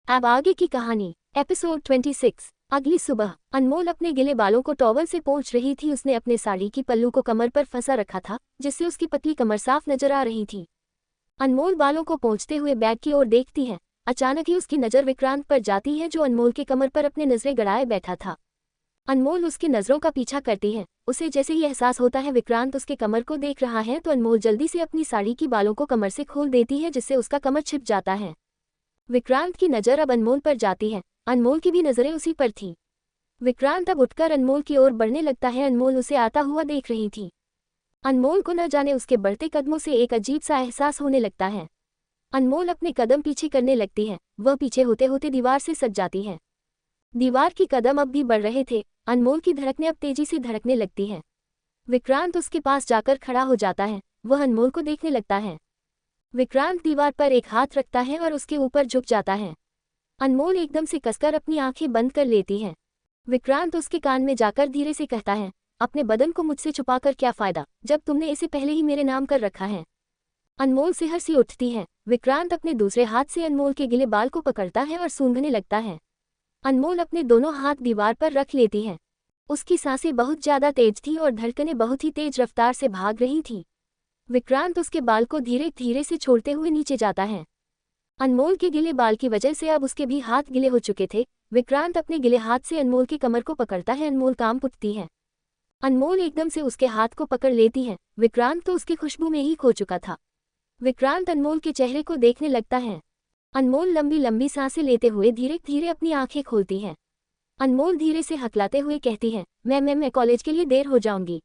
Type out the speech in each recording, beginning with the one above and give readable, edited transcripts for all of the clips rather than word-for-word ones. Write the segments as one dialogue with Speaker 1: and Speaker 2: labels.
Speaker 1: अब आगे की कहानी। एपिसोड 26। अगली सुबह अनमोल अपने गिले बालों को टॉवल से पोंछ रही थी। उसने अपने साड़ी की पल्लू को कमर पर फंसा रखा था, जिससे उसकी पतली कमर साफ नजर आ रही थी। अनमोल बालों को पोंछते हुए बैग की ओर देखती है। अचानक ही उसकी नज़र विक्रांत पर जाती है, जो अनमोल के कमर पर अपने नजरें गड़ाए बैठा था। अनमोल उसकी नजरों का पीछा करती है। उसे जैसे ही एहसास होता है विक्रांत उसके कमर को देख रहा है, तो अनमोल जल्दी से अपनी साड़ी की बालों को कमर से खोल देती है, जिससे उसका कमर छिप जाता है। विक्रांत की नज़र अब अनमोल पर जाती है। अनमोल की भी नज़रें उसी पर थी। विक्रांत अब उठकर अनमोल की ओर बढ़ने लगता है। अनमोल उसे आता हुआ देख रही थी। अनमोल को न जाने उसके बढ़ते कदमों से एक अजीब सा एहसास होने लगता है। अनमोल अपने कदम पीछे करने लगती है। वह पीछे होते होते दीवार से सट जाती है। दीवार की कदम अब भी बढ़ रहे थे। अनमोल की धड़कनें अब तेजी से धड़कने लगती है। विक्रांत उसके पास जाकर खड़ा हो जाता है। वह अनमोल को देखने लगता है। विक्रांत दीवार पर एक हाथ रखता है और उसके ऊपर झुक जाता है। अनमोल एकदम से कसकर अपनी आंखें बंद कर लेती है। विक्रांत उसके कान में जाकर धीरे से कहता है, अपने बदन को मुझसे छुपाकर क्या फायदा, जब तुमने इसे पहले ही मेरे नाम कर रखा है। अनमोल से हंसी उठती है। विक्रांत अपने दूसरे हाथ से अनमोल के गिले बाल को पकड़ता है और सूंघने लगता है। अनमोल अपने दोनों हाथ दीवार पर रख लेती है। उसकी सांसें बहुत ज्यादा तेज थी और धड़कनें बहुत ही तेज रफ्तार से भाग रही थी। विक्रांत उसके बाल को धीरे धीरे से छोड़ते हुए नीचे जाता है। अनमोल के गिले बाल की वजह से अब उसके भी हाथ गिले हो चुके थे। विक्रांत अपने गिले हाथ से अनमोल की कमर को पकड़ता है। अनमोल कांप उठती है। अनमोल एकदम से उसके हाथ को पकड़ लेती है। विक्रांत तो उसकी खुशबू में ही खो चुका था। विक्रांत अनमोल के चेहरे को देखने लगता है। अनमोल लंबी लंबी सांसें लेते हुए धीरे धीरे अपनी आंखें खोलती है। अनमोल धीरे से हकलाते हुए कहती है, मैं कॉलेज के लिए देर हो जाऊंगी।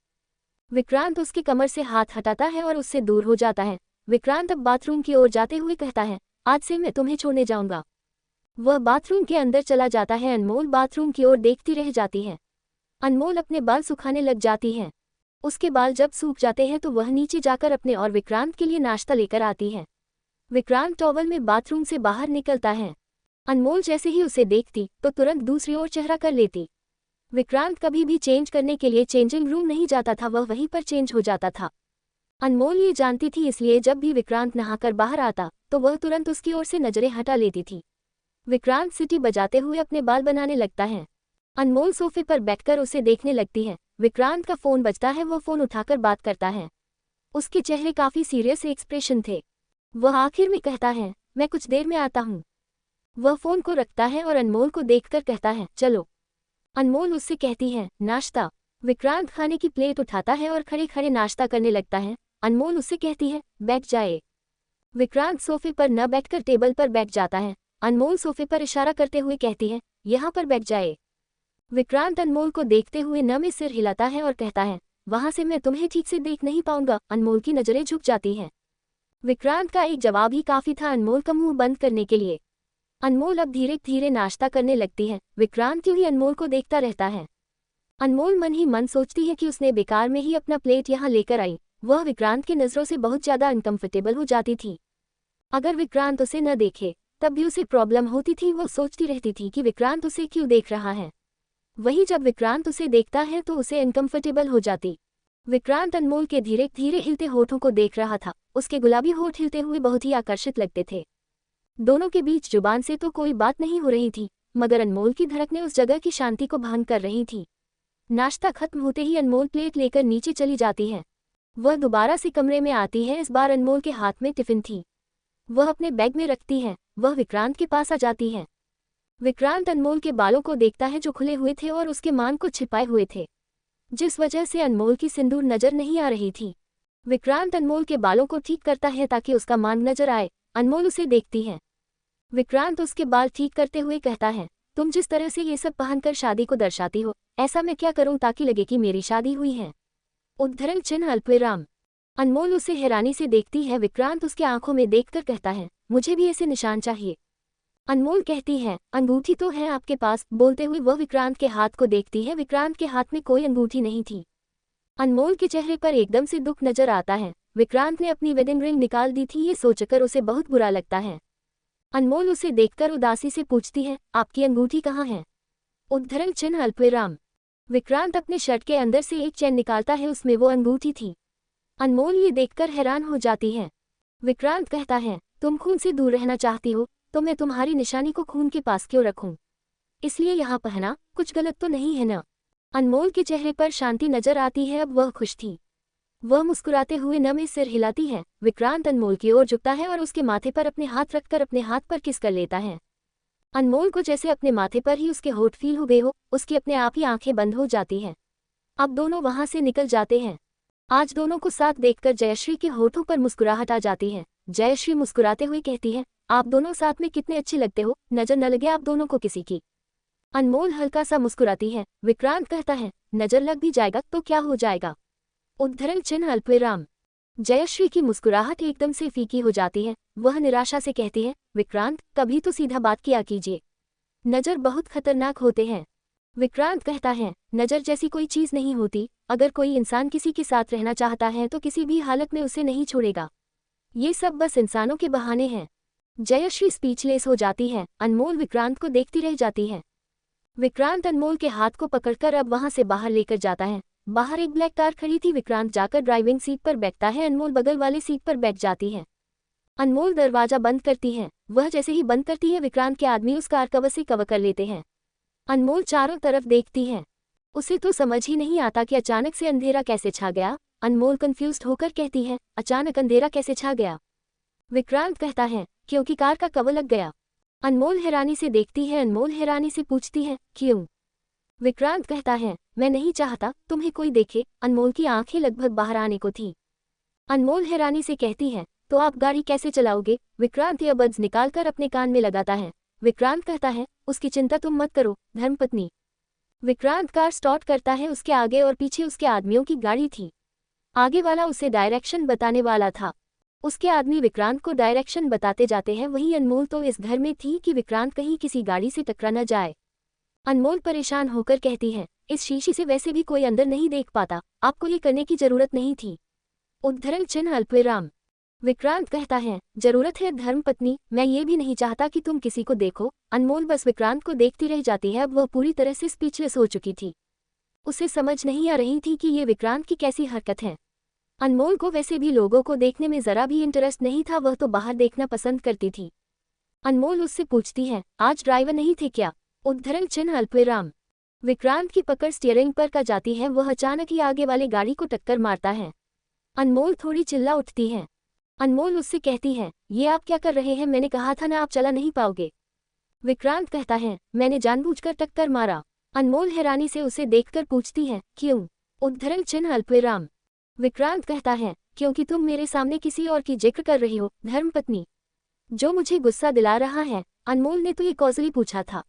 Speaker 1: विक्रांत उसकी कमर से हाथ हटाता है और उससे दूर हो जाता है। विक्रांत अब बाथरूम की ओर जाते हुए कहता है, आज से मैं तुम्हें छोड़ने जाऊंगा। वह बाथरूम के अंदर चला जाता है। अनमोल बाथरूम की ओर देखती रह जाती है। अनमोल अपने बाल सुखाने लग जाती है। उसके बाल जब सूख जाते हैं तो वह नीचे जाकर अपने और विक्रांत के लिए नाश्ता लेकर आती है। विक्रांत टॉवल में बाथरूम से बाहर निकलता है। अनमोल जैसे ही उसे देखती तो तुरंत दूसरी ओर चेहरा कर लेती। विक्रांत कभी भी चेंज करने के लिए चेंजिंग रूम नहीं जाता था, वह वहीं पर चेंज हो जाता था। अनमोल ये जानती थी, इसलिए जब भी विक्रांत नहाकर बाहर आता तो वह तुरंत उसकी ओर से नजरें हटा लेती थी। विक्रांत सीटी बजाते हुए अपने बाल बनाने लगता है। अनमोल सोफे पर बैठकर उसे देखने लगती है। विक्रांत का फोन बजता है। वह फोन उठाकर बात करता है। उसके चेहरे काफी सीरियस एक्सप्रेशन थे। वह आखिर में कहता है, मैं कुछ देर में आता हूँ। वह फोन को रखता है और अनमोल को देखकर कहता है, चलो। अनमोल उससे कहती है, नाश्ता। विक्रांत खाने की प्लेट उठाता है और खड़े खड़े नाश्ता करने लगता है। अनमोल उससे कहती है, बैठ जाए। विक्रांत सोफे पर न बैठकर टेबल पर बैठ जाता है। अनमोल सोफे पर इशारा करते हुए कहती है, यहाँ पर बैठ जाए। विक्रांत अनमोल को देखते हुए न में सिर हिलाता है और कहता है, वहां से मैं तुम्हें ठीक से देख नहीं पाऊंगा। अनमोल की नजरें झुक जाती हैं। विक्रांत का एक जवाब ही काफी था अनमोल का मुंह बंद करने के लिए। अनमोल अब धीरे धीरे नाश्ता करने लगती है। विक्रांत क्यों ही अनमोल को देखता रहता है। अनमोल मन ही मन सोचती है कि उसने बेकार में ही अपना प्लेट यहाँ लेकर आई। वह विक्रांत की नज़रों से बहुत ज्यादा अनकंफर्टेबल हो जाती थी। अगर विक्रांत उसे न देखे तब भी उसे प्रॉब्लम होती थी। वह सोचती रहती थी कि विक्रांत उसे क्यों देख रहा है। वहीं जब विक्रांत उसे देखता है तो उसे अनकंफर्टेबल हो जाती। विक्रांत अनमोल के धीरे धीरे हिलते होठों को देख रहा था। उसके गुलाबी होठ हिलते हुए बहुत ही आकर्षित लगते थे। दोनों के बीच जुबान से तो कोई बात नहीं हो रही थी, मगर अनमोल की धड़कनें उस जगह की शांति को भंग कर रही थी। नाश्ता खत्म होते ही अनमोल प्लेट लेकर नीचे चली जाती है। वह दोबारा से कमरे में आती है। इस बार अनमोल के हाथ में टिफिन थी। वह अपने बैग में रखती है। वह विक्रांत के पास आ जाती है। विक्रांत अनमोल के बालों को देखता है, जो खुले हुए थे और उसके मान को छिपाए हुए थे, जिस वजह से अनमोल की सिंदूर नजर नहीं आ रही थी। विक्रांत अनमोल के बालों को ठीक करता है ताकि उसका मान नजर आए। अनमोल उसे देखती है। विक्रांत उसके बाल ठीक करते हुए कहता है, तुम जिस तरह से ये सब पहनकर शादी को दर्शाती हो, ऐसा मैं क्या करूं ताकि लगे कि मेरी शादी हुई है। उद्धरण चिन्ह अल्पविराम। अनमोल उसे हैरानी से देखती है। विक्रांत उसके आंखों में देखकर कहता है, मुझे भी ऐसे निशान चाहिए। अनमोल कहती है, अंगूठी तो है आपके पास। बोलते हुए वह विक्रांत के हाथ को देखती है। विक्रांत के हाथ में कोई अंगूठी नहीं थी। अनमोल के चेहरे पर एकदम से दुख नजर आता है। विक्रांत ने अपनी वेडिंग रिंग निकाल दी थी, ये सोचकर उसे बहुत बुरा लगता है। अनमोल उसे देखकर उदासी से पूछती है, आपकी अंगूठी कहाँ है। उद्धरण चिन्ह अल्पविराम। विक्रांत अपने शर्ट के अंदर से एक चैन निकालता है, उसमें वो अंगूठी थी। अनमोल ये देखकर हैरान हो जाती है। विक्रांत कहता है, तुम खून से दूर रहना चाहती हो, तो मैं तुम्हारी निशानी को खून के पास क्यों रखूं? इसलिए यहाँ पहना, कुछ गलत तो नहीं है ना? अनमोल के चेहरे पर शांति नजर आती है, अब वह खुश थी। वह मुस्कुराते हुए नम सिर हिलाती है। विक्रांत अनमोल की ओर झुकता है और उसके माथे पर अपने हाथ रखकर अपने हाथ पर किस कर लेता है। अनमोल को जैसे अपने माथे पर ही उसके होठ फील हो गए हो, उसकी अपने आप ही आंखें बंद हो जाती हैं। अब दोनों वहां से निकल जाते हैं। आज दोनों को साथ देखकर जयश्री के होठों पर मुस्कुराहट आ जाती है। जयश्री मुस्कुराते हुए कहती है, आप दोनों साथ में कितने अच्छे लगते हो, नजर न लगे आप दोनों को किसी की। अनमोल हल्का सा मुस्कुराती है। विक्रांत कहता है, नजर लग भी जाएगा तो क्या हो जाएगा? उद्धरण चिन्ह अल्पविराम। जयश्री की मुस्कुराहट एकदम से फीकी हो जाती है। वह निराशा से कहती है, विक्रांत कभी तो सीधा बात किया कीजिए, नजर बहुत खतरनाक होते हैं। विक्रांत कहता है, नजर जैसी कोई चीज नहीं होती। अगर कोई इंसान किसी के साथ रहना चाहता है तो किसी भी हालत में उसे नहीं छोड़ेगा। ये सब बस इंसानों के बहाने हैं। जयश्री स्पीचलेस हो जाती है। अनमोल विक्रांत को देखती रह जाती है। विक्रांत अनमोल के हाथ को पकड़कर अब वहां से बाहर लेकर जाता है। बाहर एक ब्लैक कार खड़ी थी। विक्रांत जाकर ड्राइविंग सीट पर बैठता है। अनमोल बगल वाली सीट पर बैठ जाती है। अनमोल दरवाजा बंद करती है। वह जैसे ही बंद करती है, विक्रांत के आदमी उस कार कवर से कवर कर लेते हैं। अनमोल चारों तरफ देखती है। उसे तो समझ ही नहीं आता कि अचानक से अंधेरा कैसे छा गया। अनमोल कंफ्यूज्ड होकर कहती है, अचानक अंधेरा कैसे छा गया? विक्रांत कहता है, क्योंकि कार का कवर लग गया। अनमोल हैरानी से देखती है। अनमोल हैरानी से पूछती है, क्यों? विक्रांत कहता है, मैं नहीं चाहता तुम्हें कोई देखे। अनमोल की आंखें लगभग बाहर आने को थी। अनमोल हैरानी से कहती है, तो आप गाड़ी कैसे चलाओगे? विक्रांत ईयरबड्स निकालकर अपने कान में लगाता है। विक्रांत कहता है, उसकी चिंता तुम मत करो धर्मपत्नी। विक्रांत कार स्टार्ट करता है। उसके आगे और पीछे उसके आदमियों की गाड़ी थी। आगे वाला उसे डायरेक्शन बताने वाला था। उसके आदमी विक्रांत को डायरेक्शन बताते जाते हैं। वहीं अनमोल तो इस घर में थी कि विक्रांत कहीं किसी गाड़ी से टकरा न जाए। अनमोल परेशान होकर कहती है, इस शीशे से वैसे भी कोई अंदर नहीं देख पाता, आपको ये करने की जरूरत नहीं थी। उद्धरण चिन्ह अल्पविराम। विक्रांत कहता है, जरूरत है धर्मपत्नी, मैं ये भी नहीं चाहता कि तुम किसी को देखो। अनमोल बस विक्रांत को देखती रह जाती है। अब वह पूरी तरह से स्पीचलेस हो चुकी थी। उसे समझ नहीं आ रही थी कि ये विक्रांत की कैसी हरकत है। अनमोल को वैसे भी लोगों को देखने में जरा भी इंटरेस्ट नहीं था। वह तो बाहर देखना पसंद करती थी। अनमोल उससे पूछती है, आज ड्राइवर नहीं थे क्या? उद्धरण चिन्ह अल्पविराम। विक्रांत की पकड़ स्टीयरिंग पर का जाती है। वह अचानक ही आगे वाले गाड़ी को टक्कर मारता है। अनमोल थोड़ी चिल्ला उठती है। अनमोल उससे कहती है, ये आप क्या कर रहे हैं? मैंने कहा था ना आप चला नहीं पाओगे। विक्रांत कहता है, मैंने जानबूझकर टक्कर मारा। अनमोल हैरानी से उसे देखकर पूछती है, क्यों? उद्धरण चिन्ह अल्पविराम। विक्रांत कहता है, क्योंकि तुम मेरे सामने किसी और की जिक्र कर रही हो धर्मपत्नी। जो मुझे गुस्सा दिला रहा है? अनमोल ने तो ये कॉजली पूछा था।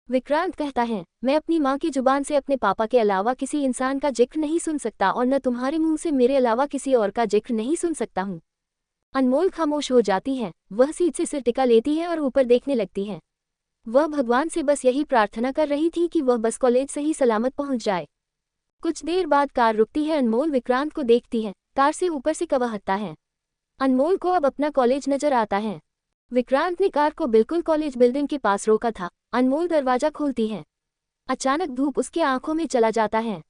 Speaker 1: विक्रांत कहता है, मैं अपनी माँ की जुबान से अपने पापा के अलावा किसी इंसान का जिक्र नहीं सुन सकता और न तुम्हारे मुंह से मेरे अलावा किसी और का जिक्र नहीं सुन सकता हूँ। अनमोल खामोश हो जाती है। वह सीट से सिर टिका लेती है और ऊपर देखने लगती है। वह भगवान से बस यही प्रार्थना कर रही थी कि वह बस कॉलेज सही सलामत पहुंच जाए। कुछ देर बाद कार रुकती है। अनमोल विक्रांत को देखती है। कार से ऊपर से कवर हटता है। अनमोल को अब अपना कॉलेज नजर आता है। विक्रांत ने कार को बिल्कुल कॉलेज बिल्डिंग के पास रोका था। अनमोल दरवाजा खोलती है। अचानक धूप उसके आंखों में चला जाता है।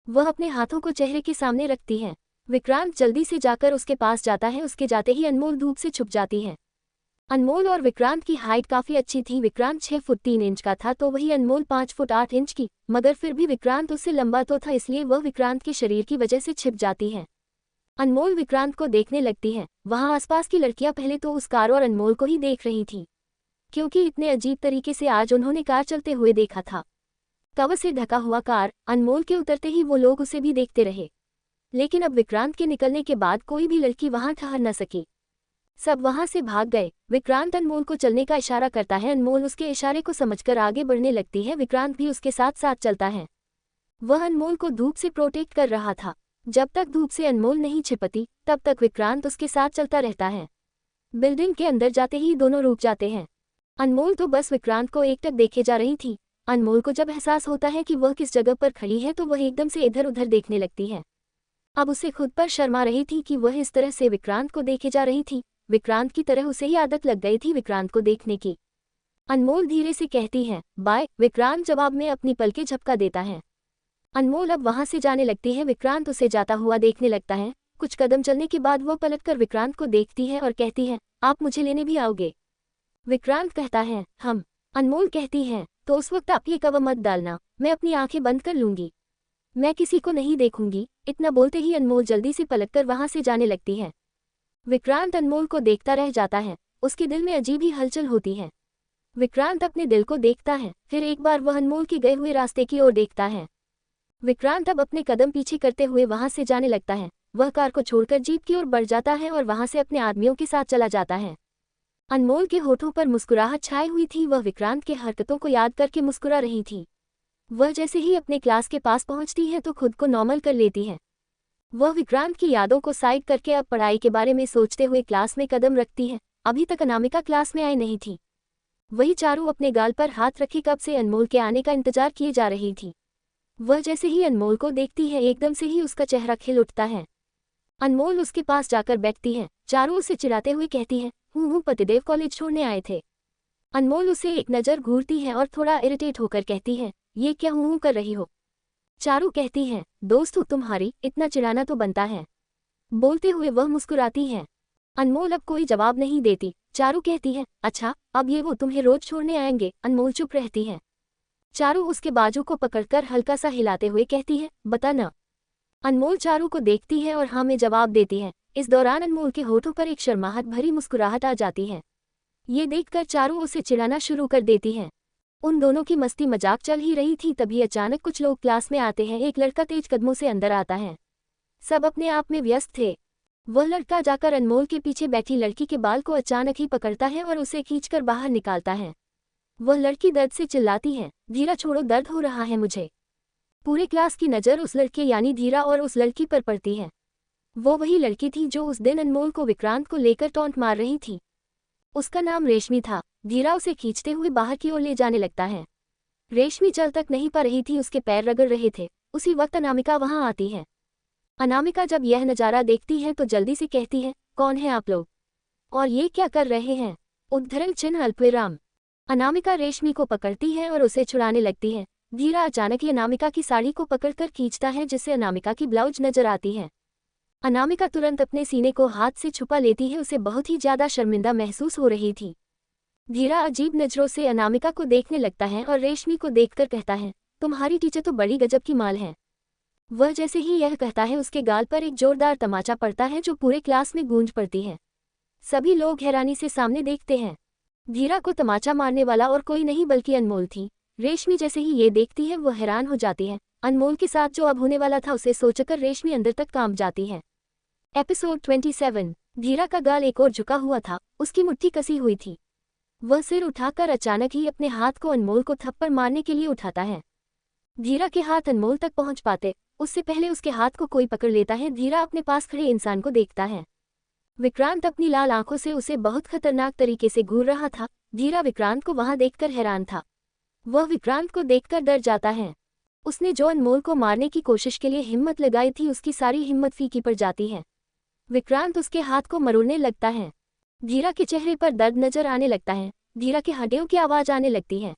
Speaker 1: वह अपने हाथों को चेहरे के सामने रखती है। विक्रांत जल्दी से जाकर उसके पास जाता है। उसके जाते ही अनमोल धूप से छुप जाती है। अनमोल और विक्रांत की हाइट काफी अच्छी थी। विक्रांत 6 फुट 3 इंच का था तो वही अनमोल 5 फुट 8 इंच की, मगर फिर भी विक्रांत उससे लंबा तो था, इसलिए वह विक्रांत के शरीर की वजह से छिप जाती है। अनमोल विक्रांत को देखने लगती है। वहां आसपास की लड़कियां पहले तो उस कार और अनमोल को ही देख रही थीं, क्योंकि इतने अजीब तरीके से आज उन्होंने कार चलते हुए देखा था। कवर से ढका हुआ कार, अनमोल के उतरते ही वो लोग उसे भी देखते रहे। लेकिन अब विक्रांत के निकलने के बाद कोई भी लड़की वहां ठहर न सकी। सब वहां से भाग गए। विक्रांत अनमोल को चलने का इशारा करता है। अनमोल उसके इशारे को समझकर आगे बढ़ने लगती है। विक्रांत भी उसके साथ साथ चलता है। वह अनमोल को धूप से प्रोटेक्ट कर रहा था। जब तक धूप से अनमोल नहीं छिपती तब तक विक्रांत उसके साथ चलता रहता है। बिल्डिंग के अंदर जाते ही दोनों रुक जाते हैं। अनमोल तो बस विक्रांत को एकटक देखे जा रही थी। अनमोल को जब एहसास होता है कि वह किस जगह पर खड़ी है तो वह एकदम से इधर उधर देखने लगती है। अब उसे खुद पर शर्मा रही थी कि वह इस तरह से विक्रांत को देखे जा रही थी। विक्रांत की तरह उसे ही आदत लग गई थी विक्रांत को देखने की। अनमोल धीरे से कहती है, बाय। विक्रांत जवाब में अपनी पलकें झपका देता है। अनमोल अब वहां से जाने लगती है। विक्रांत उसे जाता हुआ देखने लगता है। कुछ कदम चलने के बाद वह पलटकर विक्रांत को देखती है और कहती है, आप मुझे लेने भी आओगे? विक्रांत कहता है हम। अनमोल कहती है तो उस वक्त आप ये कवर मत डालना, मैं अपनी आंखें बंद कर लूंगी, मैं किसी को नहीं देखूंगी। इतना बोलते ही अनमोल जल्दी से पलटकर वहां से जाने लगती है। विक्रांत अनमोल को देखता रह जाता है, उसके दिल में अजीब ही हलचल होती है। विक्रांत अपने दिल को देखता है, फिर एक बार वह अनमोल के गए हुए रास्ते की ओर देखता है। विक्रांत अब अपने कदम पीछे करते हुए वहां से जाने लगता है। वह कार को छोड़कर जीप की ओर बढ़ जाता है और वहां से अपने आदमियों के साथ चला जाता है। अनमोल के होठों पर मुस्कुराहट छाई हुई थी, वह विक्रांत के हरकतों को याद करके मुस्कुरा रही थी। वह जैसे ही अपने क्लास के पास पहुंचती है तो खुद को नॉर्मल कर लेती है। वह विक्रांत की यादों को साइड करके अब पढ़ाई के बारे में सोचते हुए क्लास में कदम रखती है। अभी तक अनामिका क्लास में आई नहीं थी। वही चारू अपने गाल पर हाथ रखे कब से अनमोल के आने का इंतजार किए जा रही थी। वह जैसे ही अनमोल को देखती है एकदम से ही उसका चेहरा खिल उठता है। अनमोल उसके पास जाकर बैठती है। चारू उसे चिढ़ाते हुए कहती है हूँ पतिदेव कॉलेज छोड़ने आए थे। अनमोल उसे एक नज़र घूरती है और थोड़ा इरिटेट होकर कहती है ये क्या हूँ कर रही हो। चारू कहती है दोस्त हूँ तुम्हारी, इतना चिढ़ाना तो बनता है। बोलते हुए वह मुस्कुराती है। अनमोल अब कोई जवाब नहीं देती। चारू कहती है अच्छा अब ये वो तुम्हें रोज छोड़ने आएंगे। अनमोल चुप रहती है। चारू उसके बाजू को पकड़कर हल्का सा हिलाते हुए कहती है बता ना। अनमोल चारू को देखती है और हाँ में जवाब देती है। इस दौरान अनमोल के होठों पर एक शर्माहट भरी मुस्कुराहट आ जाती है। ये देखकर चारू उसे चिढ़ाना शुरू कर देती है। उन दोनों की मस्ती मजाक चल ही रही थी, तभी अचानक कुछ लोग क्लास में आते हैं। एक लड़का तेज कदमों से अंदर आता है। सब अपने आप में व्यस्त थे। वह लड़का जाकर अनमोल के पीछे बैठी लड़की के बाल को अचानक ही पकड़ता है और उसे खींचकर बाहर निकालता है। वह लड़की दर्द से चिल्लाती है धीरा छोड़ो, दर्द हो रहा है मुझे। पूरे क्लास की नज़र उस लड़के यानी धीरा और उस लड़की पर पड़ती है। वो वही लड़की थी जो उस दिन अनमोल को विक्रांत को लेकर टॉन्ट मार रही थी। उसका नाम रेशमी था। धीरा उसे खींचते हुए बाहर की ओर ले जाने लगता है। रेशमी चल तक नहीं पा रही थी, उसके पैर रगड़ रहे थे। उसी वक्त अनामिका वहां आती है। अनामिका जब यह नज़ारा देखती है तो जल्दी से कहती है कौन है आप लोग और ये क्या कर रहे हैं। उद्धरण चिन्ह अल्पविराम। अनामिका रेशमी को पकड़ती है और उसे छुड़ाने लगती है। धीरा अचानक ही अनामिका की साड़ी को पकड़कर खींचता है जिससे अनामिका की ब्लाउज नजर आती है। अनामिका तुरंत अपने सीने को हाथ से छुपा लेती है, उसे बहुत ही ज्यादा शर्मिंदा महसूस हो रही थी। धीरा अजीब नजरों से अनामिका को देखने लगता है और रेशमी को देखकर कहता है तुम्हारी टीचर तो बड़ी गजब की माल है। वह जैसे ही यह कहता है उसके गाल पर एक जोरदार तमाचा पड़ता है जो पूरे क्लास में गूंज पड़ती है। सभी लोग हैरानी से सामने देखते हैं। धीरा को तमाचा मारने वाला और कोई नहीं बल्कि अनमोल थी। रेशमी जैसे ही ये देखती है वह हैरान हो जाती है। अनमोल के साथ जो अब होने वाला था उसे सोचकर रेशमी अंदर तक कांप जाती है। एपिसोड 27। धीरा का गाल एक ओर झुका हुआ था, उसकी मुट्ठी कसी हुई थी। वह सिर उठाकर अचानक ही अपने हाथ को अनमोल को थप्पड़ मारने के लिए उठाता है। धीरा के हाथ अनमोल तक पहुंच पाते उससे पहले उसके हाथ को कोई पकड़ लेता है। धीरा अपने पास खड़े इंसान को देखता है। विक्रांत अपनी लाल आंखों से उसे बहुत खतरनाक तरीके से घूर रहा था। धीरा विक्रांत को वहां देखकर हैरान था। वह विक्रांत को देखकर डर जाता है। उसने जो अनमोल को मारने की कोशिश के लिए हिम्मत लगाई थी उसकी सारी हिम्मत फीकी पड़ जाती है। विक्रांत उसके हाथ को मरोड़ने लगता है। धीरा के चेहरे पर दर्द नजर आने लगता है। धीरा के हड्डियों की आवाज आने लगती है।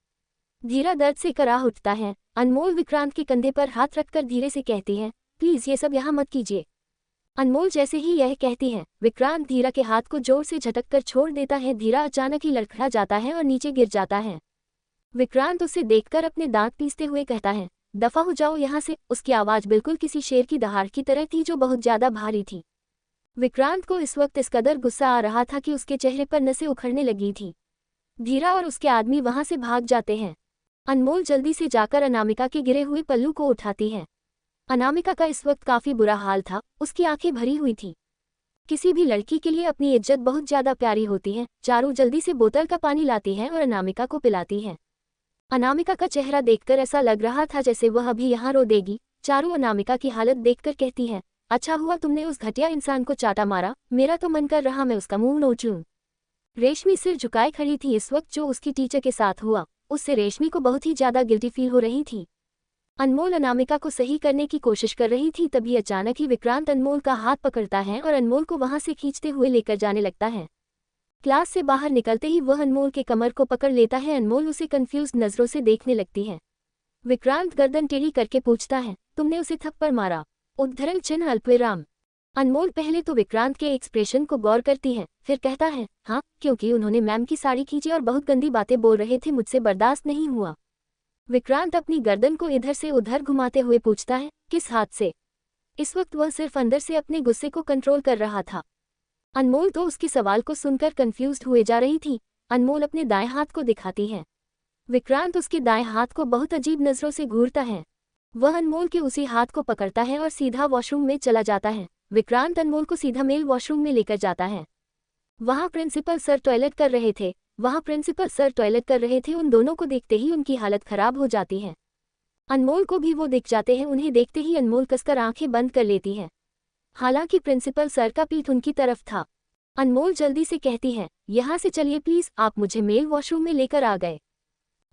Speaker 1: धीरा दर्द से कराह उठता है। अनमोल विक्रांत के कंधे पर हाथ रखकर धीरे से कहती है प्लीज ये सब यहाँ मत कीजिए। अनमोल जैसे ही यह कहती है विक्रांत धीरा के हाथ को जोर से झटककर छोड़ देता है। धीरा अचानक ही लड़खड़ा जाता है और नीचे गिर जाता है। विक्रांत उसे देखकर अपने दांत पीसते हुए कहता है दफा हो जाओ यहाँ से। उसकी आवाज बिल्कुल किसी शेर की दहाड़ की तरह थी जो बहुत ज्यादा भारी थी। विक्रांत को इस वक्त इस कदर गुस्सा आ रहा था कि उसके चेहरे पर नसें उखड़ने लगी थी। धीरा और उसके आदमी वहां से भाग जाते हैं। अनमोल जल्दी से जाकर अनामिका के गिरे हुए पल्लू को उठाती है। अनामिका का इस वक्त काफी बुरा हाल था, उसकी आंखें भरी हुई थी। किसी भी लड़की के लिए अपनी इज्जत बहुत ज्यादा प्यारी होती है। चारू जल्दी से बोतल का पानी लाती है और अनामिका को पिलाती है। अनामिका का चेहरा देखकर ऐसा लग रहा था जैसे वह अभी यहाँ रो देगी। चारू अनामिका की हालत देखकर कहती है अच्छा हुआ तुमने उस घटिया इंसान को चाटा मारा, मेरा तो मन कर रहा मैं उसका मुंह नोच लूं। रेशमी सिर झुकाए खड़ी थी। इस वक्त जो उसकी टीचर के साथ हुआ उससे रेशमी को बहुत ही ज्यादा गिल्टी फील हो रही थी। अनमोल अनामिका को सही करने की कोशिश कर रही थी, तभी अचानक ही विक्रांत अनमोल का हाथ पकड़ता है और अनमोल को वहां से खींचते हुए लेकर जाने लगता है। क्लास से बाहर निकलते ही वह अनमोल के कमर को पकड़ लेता है। अनमोल उसे कंफ्यूज्ड नजरों से देखने लगती है। विक्रांत गर्दन टेढ़ी करके पूछता है तुमने उसे थप्पड़ मारा। उद्धरण चिन्ह अल्पविराम। अनमोल पहले तो विक्रांत के एक्सप्रेशन को गौर करती है, फिर कहता है, हाँ, क्योंकि उन्होंने मैम की साड़ी खींची और बहुत गंदी बातें बोल रहे थे, मुझसे बर्दाश्त नहीं हुआ। विक्रांत अपनी गर्दन को इधर से उधर घुमाते हुए पूछता है, किस हाथ से? इस वक्त वह सिर्फ अंदर से अपने गुस्से को कंट्रोल कर रहा था। अनमोल तो उसके सवाल को सुनकर कंफ्यूज्ड हुए जा रही थी। अनमोल अपने दाएं हाथ को दिखाती है। विक्रांत उसके दाएं हाथ को बहुत अजीब नजरों से घूरता है। वह अनमोल के उसी हाथ को पकड़ता है और सीधा वॉशरूम में चला जाता है। विक्रांत अनमोल को सीधा मेल वॉशरूम में लेकर जाता है। वहाँ प्रिंसिपल सर टॉयलेट कर रहे थे। उन दोनों को देखते ही उनकी हालत खराब हो जाती है। अनमोल को भी वो दिख जाते हैं। उन्हें देखते ही अनमोल कसकर आंखें बंद कर लेती है। हालांकि प्रिंसिपल सर का पीठ उनकी तरफ था। अनमोल जल्दी से कहती है, यहाँ से चलिए प्लीज, आप मुझे मेल वॉशरूम में लेकर आ गए।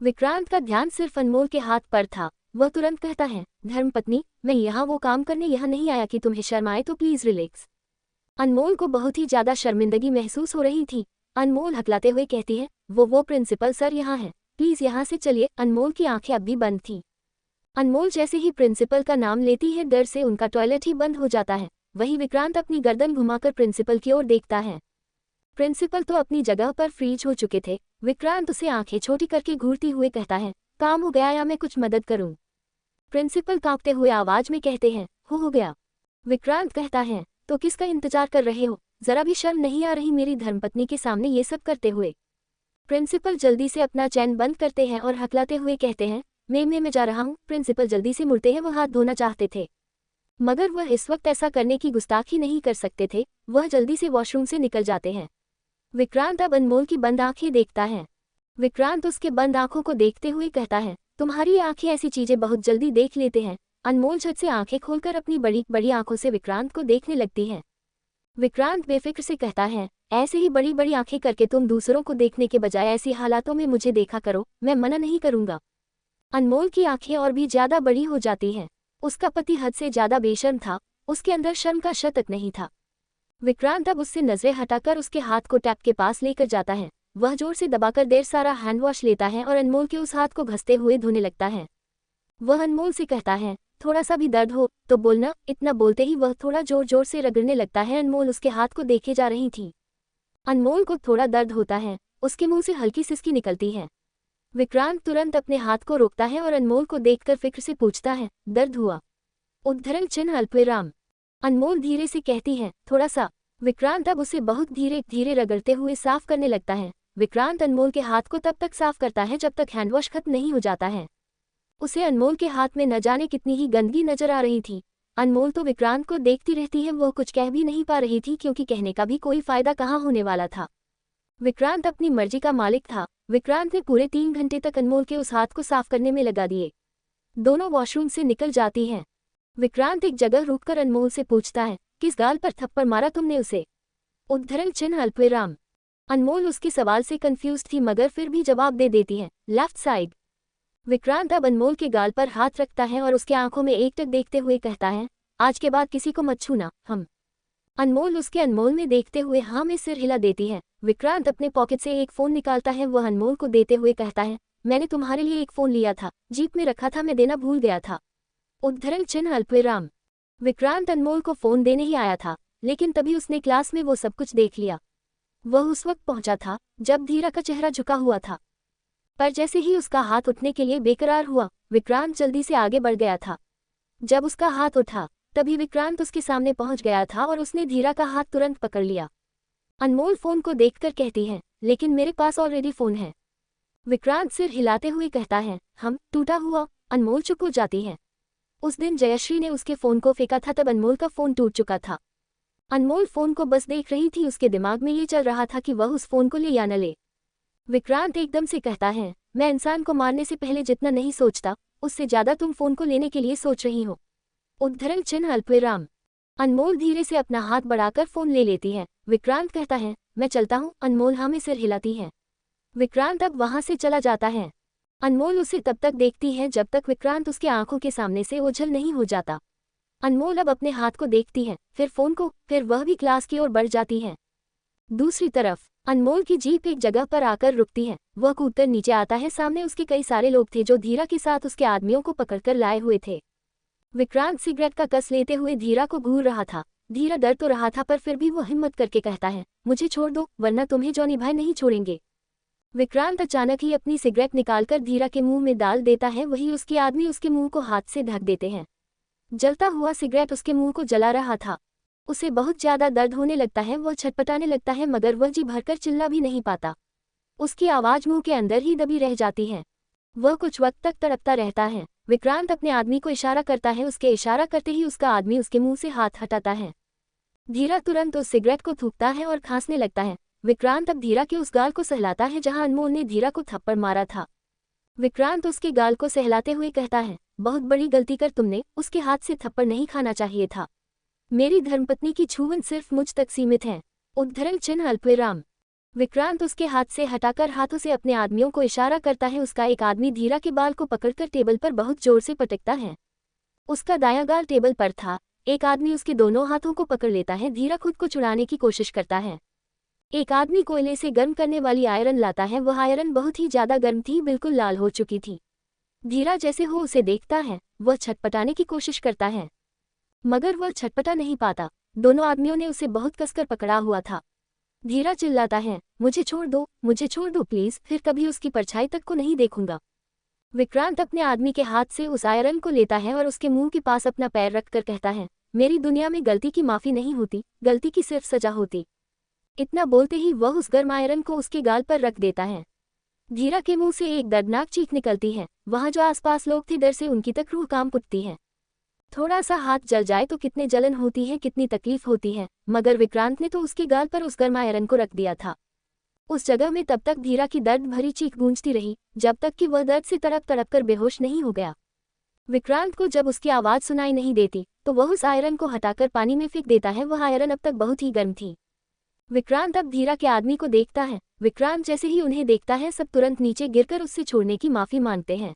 Speaker 1: विक्रांत का ध्यान सिर्फ अनमोल के हाथ पर था। वह तुरंत कहता है, धर्मपत्नी, मैं यहाँ वो काम करने यहाँ नहीं आया कि तुम्हें शर्म आए, तो प्लीज रिलैक्स। अनमोल को बहुत ही ज्यादा शर्मिंदगी महसूस हो रही थी। अनमोल हकलाते हुए कहती है, वो प्रिंसिपल सर यहाँ है, प्लीज यहाँ से चलिए। अनमोल की आंखें अब भी बंद थी। अनमोल जैसे ही प्रिंसिपल का नाम लेती है, डर से उनका टॉयलेट ही बंद हो जाता है। वहीं विक्रांत अपनी गर्दन घुमाकर प्रिंसिपल की ओर देखता है। प्रिंसिपल तो अपनी जगह पर फ्रीज हो चुके थे। विक्रांत उसे आंखें छोटी करके घूरते हुए कहता है, काम हो गया या मैं कुछ मदद करूं? प्रिंसिपल कांपते हुए आवाज में कहते हैं, हो गया। विक्रांत कहता है, तो किसका इंतजार कर रहे हो? जरा भी शर्म नहीं आ रही मेरी धर्मपत्नी के सामने ये सब करते हुए? प्रिंसिपल जल्दी से अपना चैन बंद करते हैं और हकलाते हुए कहते हैं, मैं जा रहा हूँ। प्रिंसिपल जल्दी से मुड़ते हैं। वह हाथ धोना चाहते थे, मगर वह इस वक्त ऐसा करने की गुस्ताखी नहीं कर सकते थे। वह जल्दी से वॉशरूम से निकल जाते हैं। विक्रांत अब अनमोल की बंद आंखें देखता है। विक्रांत उसके बंद आंखों को देखते हुए कहता है, तुम्हारी आंखें ऐसी चीजें बहुत जल्दी देख लेते हैं। अनमोल झट से आंखें खोलकर अपनी बड़ी बड़ी आंखों से विक्रांत को देखने लगती है। विक्रांत बेफिक्र से कहता है, ऐसे ही बड़ी बड़ी आंखें करके तुम दूसरों को देखने के बजाय ऐसी हालातों में मुझे देखा करो, मैं मना नहीं करूंगा। अनमोल की आंखें और भी ज्यादा बड़ी हो जाती हैं। उसका पति हद से ज्यादा बेशर्म था। उसके अंदर शर्म का शतक नहीं था। विक्रांत अब उससे नजरें हटाकर उसके हाथ को टैप के पास लेकर जाता है। वह जोर से दबाकर देर सारा हैंड वॉश लेता है और अनमोल के उस हाथ को घसते हुए धोने लगता है। वह अनमोल से कहता है, थोड़ा सा भी दर्द हो तो बोलना। इतना बोलते ही वह थोड़ा जोर जोर से रगड़ने लगता है। अनमोल उसके हाथ को देखे जा रही थी। अनमोल को थोड़ा दर्द होता है। उसके मुंह से हल्की सिसकी निकलती है। विक्रांत तुरंत अपने हाथ को रोकता है और अनमोल को देखकर फिक्र से पूछता है, दर्द हुआ? उद्धरण चिन्ह अल्पविराम। अनमोल धीरे से कहती है, थोड़ा सा। विक्रांत अब उसे बहुत धीरे धीरे रगड़ते हुए साफ करने लगता है। विक्रांत अनमोल के हाथ को तब तक साफ करता है जब तक हैंडवॉश खत्म नहीं हो जाता है। उसे अनमोल के हाथ में न जाने कितनी ही गंदगी नजर आ रही थी। अनमोल तो विक्रांत को देखती रहती है। वह कुछ कह भी नहीं पा रही थी, क्योंकि कहने का भी कोई फायदा कहाँ होने वाला था। विक्रांत अपनी मर्जी का मालिक था। विक्रांत ने पूरे 3 घंटे तक अनमोल के उस हाथ को साफ करने में लगा दिए। दोनों वॉशरूम से निकल जाती हैं। विक्रांत एक जगह रुककर अनमोल से पूछता है, किस गाल पर थप्पड़ मारा तुमने उसे? उद्धरण चिन्ह अल्पविराम। अनमोल उसके सवाल से कंफ्यूज थी, मगर फिर भी जवाब दे देती है, लेफ्ट साइड। विक्रांत अब अनमोल के गाल पर हाथ रखता है और उसके आंखों में एकटक देखते हुए कहता है, आज के बाद किसी को मत छूना। हम। अनमोल उसके अनमोल में देखते हुए हाँ में सिर हिला देती है। विक्रांत अपने पॉकेट से एक फोन निकालता है। वह अनमोल को देते हुए कहता है, मैंने तुम्हारे लिए एक फोन लिया था, जीप में रखा था, मैं देना भूल गया था। उद्धरण चिन्ह अल्पविराम। विक्रांत अनमोल को फोन देने ही आया था, लेकिन तभी उसने क्लास में वो सब कुछ देख लिया। वह उस वक्त पहुंचा था जब धीरा का चेहरा झुका हुआ था, पर जैसे ही उसका हाथ उठने के लिए बेकरार हुआ, विक्रांत जल्दी से आगे बढ़ गया था। जब उसका हाथ उठा तभी विक्रांत उसके सामने पहुंच गया था और उसने धीरा का हाथ तुरंत पकड़ लिया। अनमोल फोन को देखकर कहती है, लेकिन मेरे पास ऑलरेडी फोन है। विक्रांत सिर हिलाते हुए कहता है, हम टूटा हुआ। अनमोल चुप हो जाती है। उस दिन जयश्री ने उसके फोन को फेंका था, तब अनमोल का फोन टूट चुका था। अनमोल फोन को बस देख रही थी। उसके दिमाग में ये चल रहा था कि वह उस फोन को ले या न ले। विक्रांत एकदम से कहता है, मैं इंसान को मारने से पहले जितना नहीं सोचता, उससे ज्यादा तुम फोन को लेने के लिए सोच रही हो। उद्धरण चिन्ह अल्पविराम। अनमोल धीरे से अपना हाथ बढ़ाकर फोन ले लेती है। विक्रांत कहता है, मैं चलता हूँ। अनमोल हाँ में सिर हिलाती है। विक्रांत अब वहां से चला जाता है। अनमोल उसे तब तक देखती है जब तक विक्रांत उसके आंखों के सामने से ओझल नहीं हो जाता। अनमोल अब अपने हाथ को देखती है, फिर फोन को, फिर वह भी क्लास की ओर बढ़ जाती है। दूसरी तरफ अनमोल की जीप एक जगह पर आकर रुकती है। वह कूदकर नीचे आता है। सामने उसके कई सारे लोग थे जो धीरा के साथ उसके आदमियों को पकड़कर लाए हुए थे। विक्रांत सिगरेट का कस लेते हुए धीरा को घूर रहा था। धीरा डर तो रहा था पर फिर भी वो हिम्मत करके कहता है, मुझे छोड़ दो वरना तुम्हें जॉनी भाई नहीं छोड़ेंगे। विक्रांत अचानक ही अपनी सिगरेट निकालकर धीरा के मुंह में डाल देता है, वही उसके आदमी उसके मुंह को हाथ से ढक देते हैं। जलता हुआ सिगरेट उसके मुंह को जला रहा था। उसे बहुत ज्यादा दर्द होने लगता है, वह छटपटाने लगता है मगर वह जी भरकर चिल्ला भी नहीं पाता। उसकी आवाज मुंह के अंदर ही दबी रह जाती है। वह कुछ वक्त तक तड़पता रहता है। विक्रांत अपने आदमी को इशारा करता है, उसके इशारा करते ही उसका आदमी उसके मुंह से हाथ हटाता है। धीरा तुरंत उस सिगरेट को थूकता है और खांसने लगता है। विक्रांत अब धीरा के उस गाल को सहलाता है जहां अनमोल ने धीरा को थप्पड़ मारा था। विक्रांत उसके गाल को सहलाते हुए कहता है, बहुत बड़ी गलती कर तुमने, उसके हाथ से थप्पड़ नहीं खाना चाहिए था। मेरी धर्मपत्नी की छूवन सिर्फ मुझ तक सीमित है। उद्धरण चिन्ह अल्पविराम। विक्रांत उसके हाथ से हटाकर हाथों से अपने आदमियों को इशारा करता है। उसका एक आदमी धीरा के बाल को पकड़कर टेबल पर बहुत जोर से पटकता है। उसका दायां गाल टेबल पर था। एक आदमी उसके दोनों हाथों को पकड़ लेता है। धीरा खुद को छुड़ाने की कोशिश करता है। एक आदमी कोयले से गर्म करने वाली आयरन लाता है। वह आयरन बहुत ही ज्यादा गर्म थी, बिल्कुल लाल हो चुकी थी। धीरा जैसे हो उसे देखता है, वह छटपटाने की कोशिश करता है मगर वह छटपटा नहीं पाता। दोनों आदमियों ने उसे बहुत कसकर पकड़ा हुआ था। धीरा चिल्लाता है, मुझे छोड़ दो प्लीज, फिर कभी उसकी परछाई तक को नहीं देखूंगा। विक्रांत अपने आदमी के हाथ से उस आयरन को लेता है और उसके मुंह के पास अपना पैर रखकर कहता है, मेरी दुनिया में गलती की माफी नहीं होती, गलती की सिर्फ सजा होती। इतना बोलते ही वह उस गर्म आयरन को उसके गाल पर रख देता है। धीरा के मुंह से एक दर्दनाक चीख निकलती है। वहां जो आसपास लोग थे डर से उनकी तक रूह कांप उठती है। थोड़ा सा हाथ जल जाए तो कितने जलन होती है, कितनी तकलीफ होती है, मगर विक्रांत ने तो उसके गाल पर उस गर्म आयरन को रख दिया था। उस जगह में तब तक धीरा की दर्द भरी चीख गूंजती रही जब तक कि वह दर्द से तड़प तड़प कर बेहोश नहीं हो गया। विक्रांत को जब उसकी आवाज सुनाई नहीं देती तो वह उस आयरन को हटाकर पानी में फेंक देता है। वह आयरन अब तक बहुत ही गर्म थी। विक्रांत अब धीरा के आदमी को देखता है। विक्रांत जैसे ही उन्हें देखता है सब तुरंत नीचे गिरकर उससे छोड़ने की माफी मांगते हैं।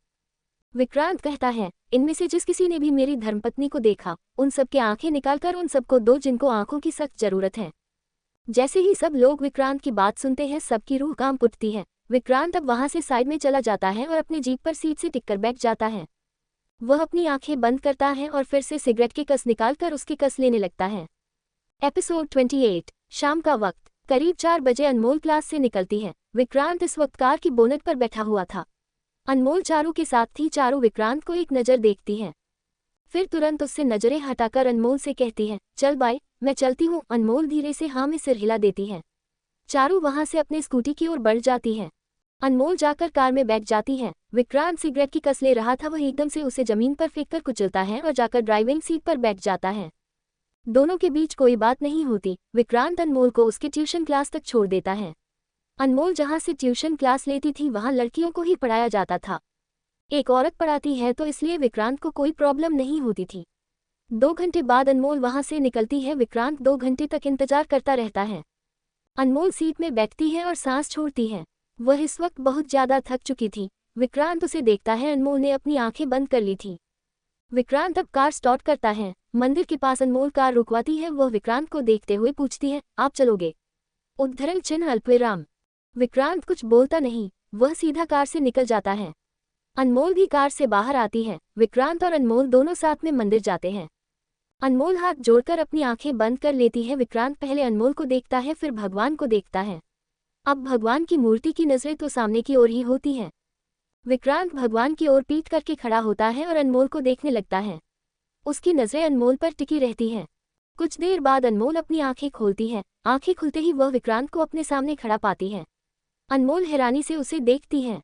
Speaker 1: विक्रांत कहता है, इनमें से जिस किसी ने भी मेरी धर्मपत्नी को देखा उन सबके आंखें निकालकर उन सबको दो जिनको आंखों की सख्त जरूरत है। जैसे ही सब लोग विक्रांत की बात सुनते हैं सबकी रूह कांप उठती है। विक्रांत अब वहां से साइड में चला जाता है और अपनी जीप पर सीट से टिककर बैठ जाता है। वह अपनी आंखें बंद करता है और फिर से सिगरेट के कस निकालकर उसके कस लेने लगता है। एपिसोड 28। शाम का वक्त करीब 4 बजे अनमोल क्लास से निकलती है। विक्रांत इस वक्त कार की बोनट पर बैठा हुआ था। अनमोल चारू के साथ थी। चारू विक्रांत को एक नज़र देखती है, फिर तुरंत उससे नजरें हटाकर अनमोल से कहती है, चल बाय, मैं चलती हूँ। अनमोल धीरे से हाँ में सिर हिला देती है। चारू वहां से अपने स्कूटी की ओर बढ़ जाती है। अनमोल जाकर कार में बैठ जाती है। विक्रांत सिगरेट की कस ले रहा था, वह एकदम से उसे जमीन पर फेंककर कुचलता है और जाकर ड्राइविंग सीट पर बैठ जाता है। दोनों के बीच कोई बात नहीं होती। विक्रांत अनमोल को उसके ट्यूशन क्लास तक छोड़ देता है। अनमोल जहां से ट्यूशन क्लास लेती थी वहां लड़कियों को ही पढ़ाया जाता था। एक औरत पढ़ाती है तो इसलिए विक्रांत को कोई प्रॉब्लम नहीं होती थी। 2 घंटे बाद अनमोल वहां से निकलती है। विक्रांत 2 घंटे तक इंतजार करता रहता है। अनमोल सीट में बैठती है और सांस छोड़ती है। वह इस वक्त बहुत ज्यादा थक चुकी थी। विक्रांत उसे देखता है। अनमोल ने अपनी आंखें बंद कर ली थी। विक्रांत अब कार स्टार्ट करता है। मंदिर के पास अनमोल कार रुकवाती है। वह विक्रांत को देखते हुए पूछती है, आप चलोगे? उद्धरण चिन्ह अल्पविराम। विक्रांत कुछ बोलता नहीं, वह सीधा कार से निकल जाता है। अनमोल भी कार से बाहर आती है। विक्रांत और अनमोल दोनों साथ में मंदिर जाते हैं। अनमोल हाथ जोड़कर अपनी आंखें बंद कर लेती है। विक्रांत पहले अनमोल को देखता है, फिर भगवान को देखता है। अब भगवान की मूर्ति की नजरें तो सामने की ओर ही होती हैं। विक्रांत भगवान की ओर पीठ करके खड़ा होता है और अनमोल को देखने लगता है। उसकी नजरें अनमोल पर टिकी रहती हैं। कुछ देर बाद अनमोल अपनी आंखें खोलती है। आंखें खुलते ही वह विक्रांत को अपने सामने खड़ा पाती है। अनमोल हैरानी से उसे देखती है।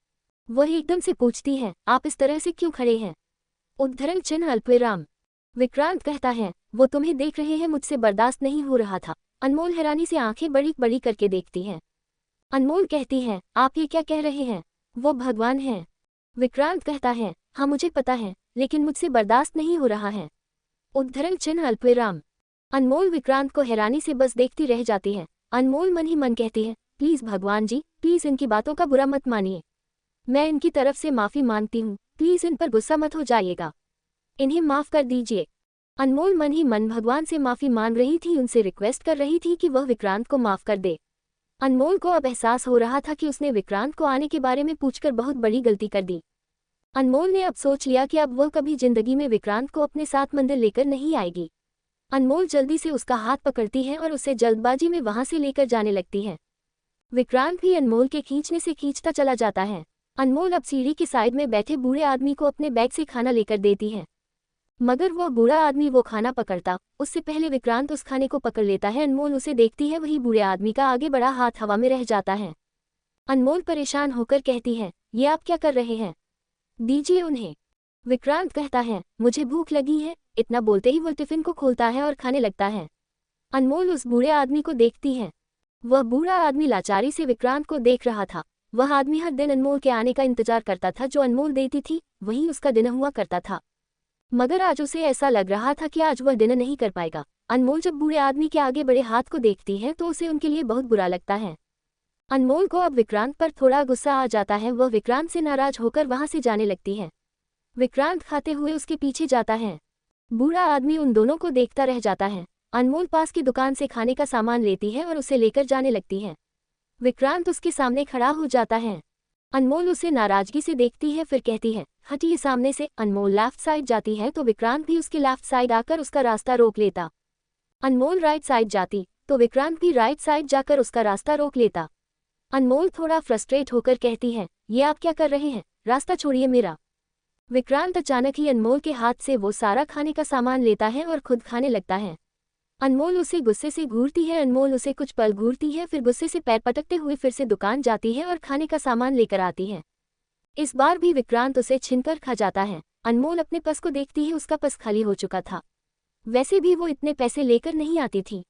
Speaker 1: वह एकदम से पूछती है, आप इस तरह से क्यों खड़े हैं? उद्धरण चिन्ह अल्पविराम। विक्रांत कहता है, वो तुम्हें देख रहे हैं, मुझसे बर्दाश्त नहीं हो रहा था। अनमोल हैरानी से आंखें बड़ी बड़ी करके देखती है। अनमोल कहती है, आप ये क्या कह रहे हैं? वो भगवान हैं। विक्रांत कहता है, हाँ मुझे पता है, लेकिन मुझसे बर्दाश्त नहीं हो रहा है। उद्धरण चिन्ह अल्पविराम। अनमोल विक्रांत को हैरानी से बस देखती रह जाती है। अनमोल मन ही मन कहती है, प्लीज भगवान जी, प्लीज इनकी बातों का बुरा मत मानिए। मैं इनकी तरफ से माफी मांगती हूँ, प्लीज इन पर गुस्सा मत हो जाइएगा, इन्हें माफ कर दीजिए। अनमोल मन ही मन भगवान से माफी मांग रही थी, उनसे रिक्वेस्ट कर रही थी कि वह विक्रांत को माफ कर दे। अनमोल को अब एहसास हो रहा था कि उसने विक्रांत को आने के बारे में पूछकर बहुत बड़ी गलती कर दी। अनमोल ने अब सोच लिया कि अब वह कभी जिंदगी में विक्रांत को अपने साथ मंदिर लेकर नहीं आएगी। अनमोल जल्दी से उसका हाथ पकड़ती है और उसे जल्दबाजी में वहां से लेकर जाने लगती है। विक्रांत भी अनमोल के खींचने से खींचता चला जाता है। अनमोल अब सीढ़ी की साइड में बैठे बूढ़े आदमी को अपने बैग से खाना लेकर देती है, मगर वह बूढ़ा आदमी वो खाना पकड़ता उससे पहले विक्रांत उस खाने को पकड़ लेता है। अनमोल उसे देखती है, वही बूढ़े आदमी का आगे बढ़ा हाथ हवा में रह जाता है। अनमोल परेशान होकर कहती है, ये आप क्या कर रहे हैं, दीजिए उन्हें। विक्रांत कहता है, मुझे भूख लगी है। इतना बोलते ही वो टिफिन को खोलता है और खाने लगता है। अनमोल उस बूढ़े आदमी को देखती है। वह बूढ़ा आदमी लाचारी से विक्रांत को देख रहा था। वह आदमी हर दिन अनमोल के आने का इंतजार करता था, जो अनमोल देती थी वही उसका दिन हुआ करता था, मगर आज उसे ऐसा लग रहा था कि आज वह डिनर नहीं कर पाएगा। अनमोल जब बूढ़े आदमी के आगे बड़े हाथ को देखती है तो उसे उनके लिए बहुत बुरा लगता है। अनमोल को अब विक्रांत पर थोड़ा गुस्सा आ जाता है। वह विक्रांत से नाराज होकर वहां से जाने लगती है। विक्रांत खाते हुए उसके पीछे जाता है। बूढ़ा आदमी उन दोनों को देखता रह जाता है। अनमोल पास की दुकान से खाने का सामान लेती है और उसे लेकर जाने लगती है। विक्रांत उसके सामने खड़ा हो जाता है। अनमोल उसे नाराजगी से देखती है, फिर कहती है, हटिए सामने से। अनमोल लेफ्ट साइड जाती है तो विक्रांत भी उसके लेफ्ट साइड आकर उसका रास्ता रोक लेता। अनमोल राइट साइड जाती तो विक्रांत भी राइट साइड जाकर उसका रास्ता रोक लेता। अनमोल थोड़ा फ्रस्ट्रेट होकर कहती है, ये आप क्या कर रहे हैं, रास्ता छोड़िए मेरा। विक्रांत अचानक ही अनमोल के हाथ से वो सारा खाने का सामान लेता है और खुद खाने लगता है। अनमोल उसे गुस्से से घूरती है। अनमोल उसे कुछ पल घूरती है, फिर गुस्से से पैर पटकते हुए फिर से दुकान जाती है और खाने का सामान लेकर आती है। इस बार भी विक्रांत उसे छीनकर खा जाता है। अनमोल अपने पर्स को देखती है, उसका पर्स खाली हो चुका था। वैसे भी वो इतने पैसे लेकर नहीं आती थी,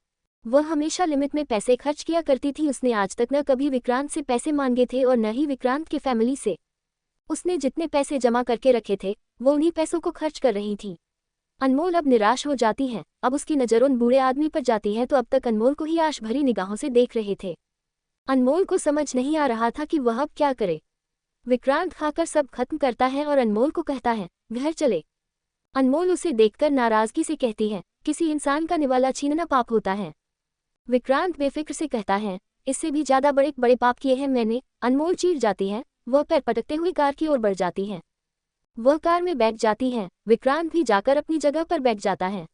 Speaker 1: वह हमेशा लिमिट में पैसे खर्च किया करती थी। उसने आज तक न कभी विक्रांत से पैसे मांगे थे और न ही विक्रांत की फैमिली से। उसने जितने पैसे जमा करके रखे थे वो उन्हीं पैसों को खर्च कर रही थी। अनमोल अब निराश हो जाती है। अब उसकी नज़र उन बूढ़े आदमी पर जाती है तो अब तक अनमोल को ही आश भरी निगाहों से देख रहे थे। अनमोल को समझ नहीं आ रहा था कि वह अब क्या करे। विक्रांत खाकर सब खत्म करता है और अनमोल को कहता है, घर चले। अनमोल उसे देखकर नाराजगी से कहती है, किसी इंसान का निवाला छीनना पाप होता है। विक्रांत बेफिक्र से कहता है, इससे भी ज्यादा बड़े बड़े पाप किए हैं मैंने। अनमोल चीर जाती है। वह पैर पटकते हुए कार की ओर बढ़ जाती है। वह कार में बैठ जाती है। विक्रांत भी जाकर अपनी जगह पर बैठ जाता है।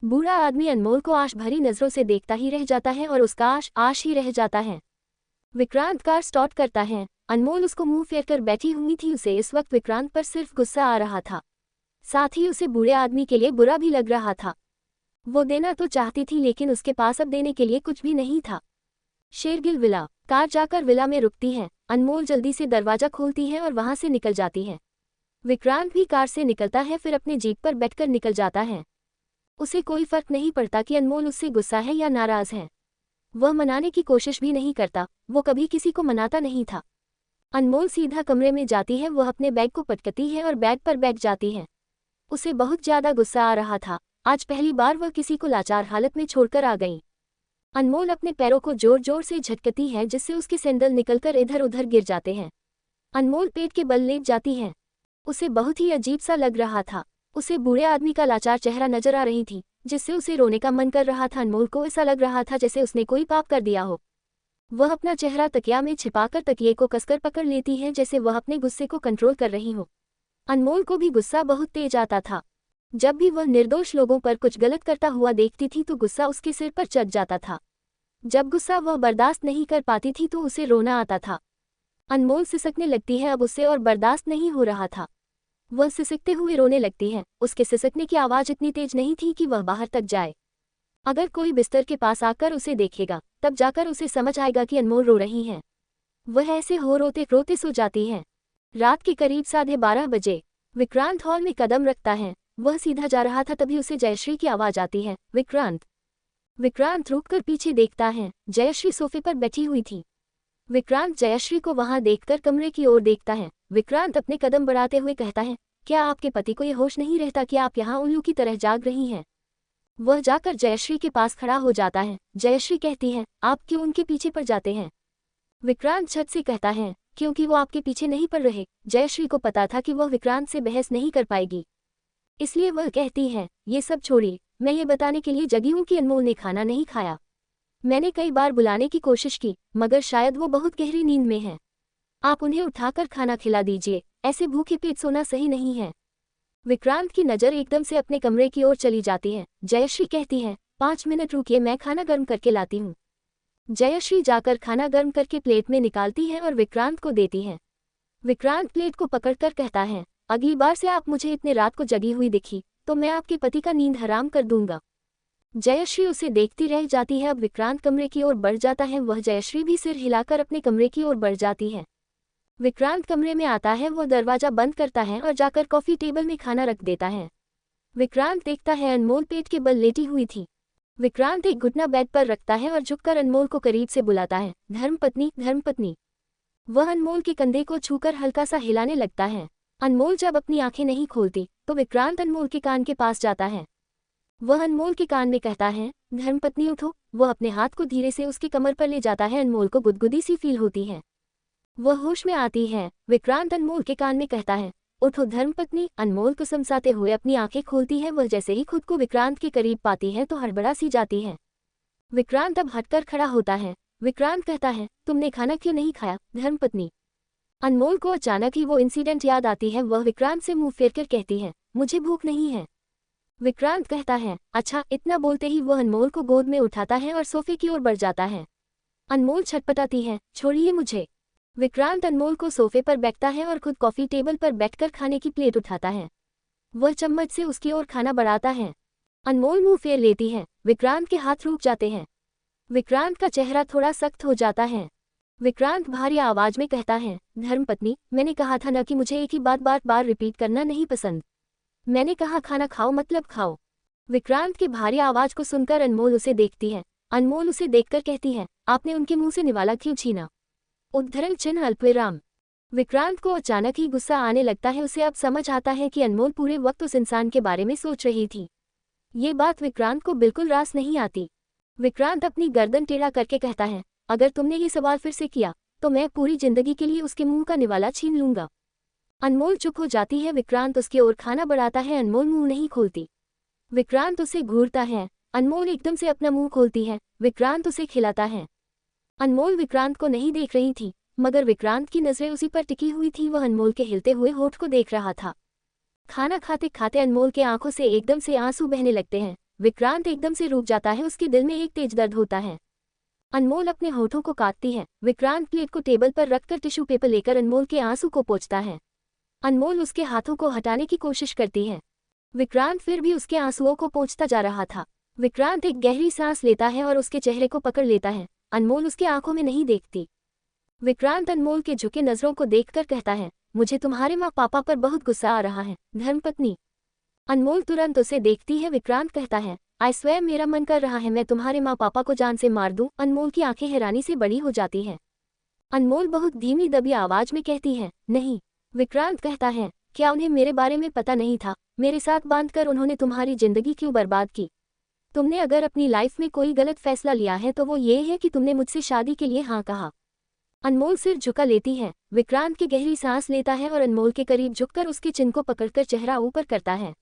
Speaker 1: बूढ़ा आदमी अनमोल को आश भरी नजरों से देखता ही रह जाता है और उसका आश ही रह जाता है। विक्रांत कार स्टार्ट करता है। अनमोल उसको मुंह फेर कर बैठी हुई थी। उसे इस वक्त विक्रांत पर सिर्फ गुस्सा आ रहा था, साथ ही उसे बूढ़े आदमी के लिए बुरा भी लग रहा था। वो देना तो चाहती थी लेकिन उसके पास अब देने के लिए कुछ भी नहीं था। शेरगिल विला। कार जाकर विला में रुकती है। अनमोल जल्दी से दरवाजा खोलती है और वहां से निकल जाती है। विक्रांत भी कार से निकलता है, फिर अपने जीप पर बैठकर निकल जाता है। उसे कोई फर्क नहीं पड़ता कि अनमोल उससे गुस्सा है या नाराज है। वह मनाने की कोशिश भी नहीं करता, वो कभी किसी को मनाता नहीं था। अनमोल सीधा कमरे में जाती है। वह अपने बैग को पटकती है और बेड पर बैठ जाती है। उसे बहुत ज्यादा गुस्सा आ रहा था। आज पहली बार वह किसी को लाचार हालत में छोड़कर आ गई। अनमोल अपने पैरों को जोर जोर से झटकती है जिससे उसके सैंडल निकलकर इधर उधर गिर जाते हैं। अनमोल पेट के बल लेट जाती है। उसे बहुत ही अजीब सा लग रहा था। उसे बूढ़े आदमी का लाचार चेहरा नजर आ रही थी जिससे उसे रोने का मन कर रहा था। अनमोल को ऐसा लग रहा था जैसे उसने कोई पाप कर दिया हो। वह अपना चेहरा तकिया में छिपाकर तकिए को कसकर पकड़ लेती है जैसे वह अपने गुस्से को कंट्रोल कर रही हो। अनमोल को भी गुस्सा बहुत तेज आता था। जब भी वह निर्दोष लोगों पर कुछ गलत करता हुआ देखती थी तो गुस्सा उसके सिर पर चढ़ जाता था। जब गुस्सा वह बर्दाश्त नहीं कर पाती थी तो उसे रोना आता था। अनमोल सिसकने लगती है। अब उससे और बर्दाश्त नहीं हो रहा था। वह सिसकते हुए रोने लगती है। उसके सिसकने की आवाज़ इतनी तेज नहीं थी कि वह बाहर तक जाए। अगर कोई बिस्तर के पास आकर उसे देखेगा तब जाकर उसे समझ आएगा कि अनमोल रो रही है। वह ऐसे हो रोते रोते सो जाती है। रात के करीब 12:30 बजे विक्रांत हॉल में कदम रखता है। वह सीधा जा रहा था तभी उसे जयश्री की आवाज़ आती है, विक्रांत। विक्रांत रुककर पीछे देखता है। जयश्री सोफे पर बैठी हुई थी। विक्रांत जयश्री को वहां देखकर कमरे की ओर देखता है। विक्रांत अपने कदम बढ़ाते हुए कहता है, क्या आपके पति को ये होश नहीं रहता कि आप यहाँ उल्लू की तरह जाग रही हैं? वह जाकर जयश्री के पास खड़ा हो जाता है। जयश्री कहती है, आप क्यों उनके पीछे पड़ जाते हैं? विक्रांत झट से कहता है, क्योंकि वो आपके पीछे नहीं पड़ रहे। जयश्री को पता था कि वह विक्रांत से बहस नहीं कर पाएगी, इसलिए वह कहती है, ये सब छोड़िए, मैं ये बताने के लिए जगी हूँ कि अनमोल ने खाना नहीं खाया। मैंने कई बार बुलाने की कोशिश की मगर शायद वो बहुत गहरी नींद में है। आप उन्हें उठाकर खाना खिला दीजिए, ऐसे भूखे पेट सोना सही नहीं है। विक्रांत की नज़र एकदम से अपने कमरे की ओर चली जाती है। जयश्री कहती है, 5 मिनट रुकिए, मैं खाना गर्म करके लाती हूँ। जयश्री जाकर खाना गर्म करके प्लेट में निकालती है और विक्रांत को देती है। विक्रांत प्लेट को पकड़कर कहता है, अगली बार से आप मुझे इतने रात को जगी हुई दिखी तो मैं आपके पति का नींद हराम कर दूंगा। जयश्री उसे देखती रह जाती है। अब विक्रांत कमरे की ओर बढ़ जाता है। वह जयश्री भी सिर हिलाकर अपने कमरे की ओर बढ़ जाती है। विक्रांत कमरे में आता है। वह दरवाजा बंद करता है और जाकर कॉफी टेबल में खाना रख देता है। विक्रांत देखता है अनमोल पेट के बल लेटी हुई थी। विक्रांत एक घुटना बेड पर रखता है और झुककर अनमोल को करीब से बुलाता है, धर्मपत्नी, धर्मपत्नी। वह अनमोल के कंधे को छूकर हल्का सा हिलाने लगता है। अनमोल जब अपनी आंखें नहीं खोलती तो विक्रांत अनमोल के कान के पास जाता है। वह अनमोल के कान में कहता है, धर्मपत्नी उठो। वह अपने हाथ को धीरे से उसकी कमर पर ले जाता है। अनमोल को गुदगुदी सी फील होती है। वह होश में आती है। विक्रांत अनमोल के कान में कहता है, उठो धर्मपत्नी। अनमोल को समझाते हुए अपनी आंखें खोलती है। वह जैसे ही खुद को विक्रांत के करीब पाती है तो हड़बड़ा सी जाती है। विक्रांत अब हटकर खड़ा होता है। विक्रांत कहता है, तुमने खाना क्यों नहीं खाया धर्मपत्नी? अनमोल को अचानक ही वो इंसिडेंट याद आती है। वह विक्रांत से मुंह फेरकर कहती है, मुझे भूख नहीं है। विक्रांत कहता है, अच्छा। इतना बोलते ही वह अनमोल को गोद में उठाता है और सोफे की ओर बढ़ जाता है। अनमोल छटपटाती है, छोड़िए मुझे। विक्रांत अनमोल को सोफे पर बैठता है और खुद कॉफी टेबल पर बैठकर खाने की प्लेट उठाता है। वह चम्मच से उसकी ओर खाना बढ़ाता है। अनमोल मुंह फेर लेती है। विक्रांत के हाथ रुक जाते हैं। विक्रांत का चेहरा थोड़ा सख्त हो जाता है। विक्रांत भारी आवाज में कहता है, धर्मपत्नी, मैंने कहा था ना कि मुझे एक ही बात बार बार रिपीट करना नहीं पसंद। मैंने कहा खाना खाओ मतलब खाओ। विक्रांत की भारी आवाज को सुनकर अनमोल उसे देखती है। अनमोल उसे देखकर कहती है, आपने उनके मुंह से निवाला क्यों छीना? उद्धरण चिन्ह अल्पविराम। विक्रांत को अचानक ही गुस्सा आने लगता है। उसे अब समझ आता है कि अनमोल पूरे वक्त उस इंसान के बारे में सोच रही थी। ये बात विक्रांत को बिल्कुल रास नहीं आती। विक्रांत अपनी गर्दन टेढ़ा करके कहता है, अगर तुमने ये सवाल फिर से किया तो मैं पूरी जिंदगी के लिए उसके मुंह का निवाला छीन लूंगा। अनमोल चुप हो जाती है। विक्रांत उसकी ओर खाना बढ़ाता है। अनमोल मुंह नहीं खोलती। विक्रांत उसे घूरता है। अनमोल एकदम से अपना मुंह खोलती है। विक्रांत उसे खिलाता है। अनमोल विक्रांत को नहीं देख रही थी, मगर विक्रांत की नजरें उसी पर टिकी हुई थी। वह अनमोल के हिलते हुए होठ को देख रहा था। खाना खाते खाते अनमोल के आंखों से एकदम से आंसू बहने लगते हैं। विक्रांत एकदम से रुक जाता है। उसके दिल में एक तेज दर्द होता है। अनमोल अपने होठों को काटती है। विक्रांत प्लेट को टेबल पर रखकर टिश्यू पेपर लेकर अनमोल के आंसू को पोंछता है। अनमोल उसके हाथों को हटाने की कोशिश करती है। विक्रांत फिर भी उसके आंसुओं को पोंछता जा रहा था। विक्रांत एक गहरी सांस लेता है और उसके चेहरे को पकड़ लेता है। अनमोल उसके आंखों में नहीं देखती। विक्रांत अनमोल के झुके नजरों को देखकर कहता है, मुझे तुम्हारे माँ पापा पर बहुत गुस्सा आ रहा है धर्मपत्नी। अनमोल तुरंत उसे देखती है। विक्रांत कहता है, आई स्वयं मेरा मन कर रहा है मैं तुम्हारे माँ पापा को जान से मार दूं। अनमोल की आंखें हैरानी से बड़ी हो जाती है। अनमोल बहुत धीमी दबी आवाज में कहती है, नहीं। विक्रांत कहता है, क्या उन्हें मेरे बारे में पता नहीं था? मेरे साथ बांधकर उन्होंने तुम्हारी जिंदगी क्यों बर्बाद की? तुमने अगर अपनी लाइफ में कोई गलत फैसला लिया है तो वो ये है कि तुमने मुझसे शादी के लिए हाँ कहा। अनमोल सिर झुका लेती है। विक्रांत की गहरी सांस लेता है और अनमोल के करीब झुककर उसके चिन को पकड़कर चेहरा ऊपर करता है।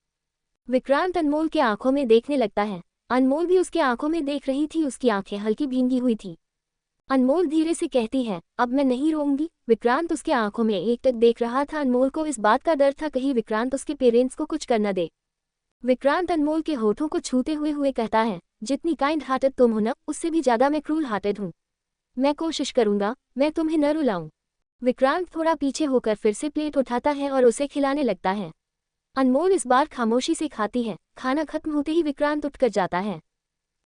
Speaker 1: विक्रांत अनमोल के आंखों में देखने लगता है। अनमोल भी उसके आंखों में देख रही थी। उसकी आंखें हल्की भींगी हुई थी। अनमोल धीरे से कहती है, अब मैं नहीं रोऊंगी। विक्रांत उसके आंखों में एकटक देख रहा था। अनमोल को इस बात का डर था कहीं विक्रांत उसके पेरेंट्स को कुछ कर न दे। विक्रांत अनमोल के होठों को छूते हुए कहता है, जितनी काइंड हार्टेड तुम हो ना, उससे भी ज्यादा मैं क्रूल हार्टेड हूँ। मैं कोशिश करूंगा मैं तुम्हें न रुलाऊं। विक्रांत थोड़ा पीछे होकर फिर से प्लेट उठाता है और उसे खिलाने लगता है। अनमोल इस बार खामोशी से खाती है। खाना खत्म होते ही विक्रांत उठकर जाता है।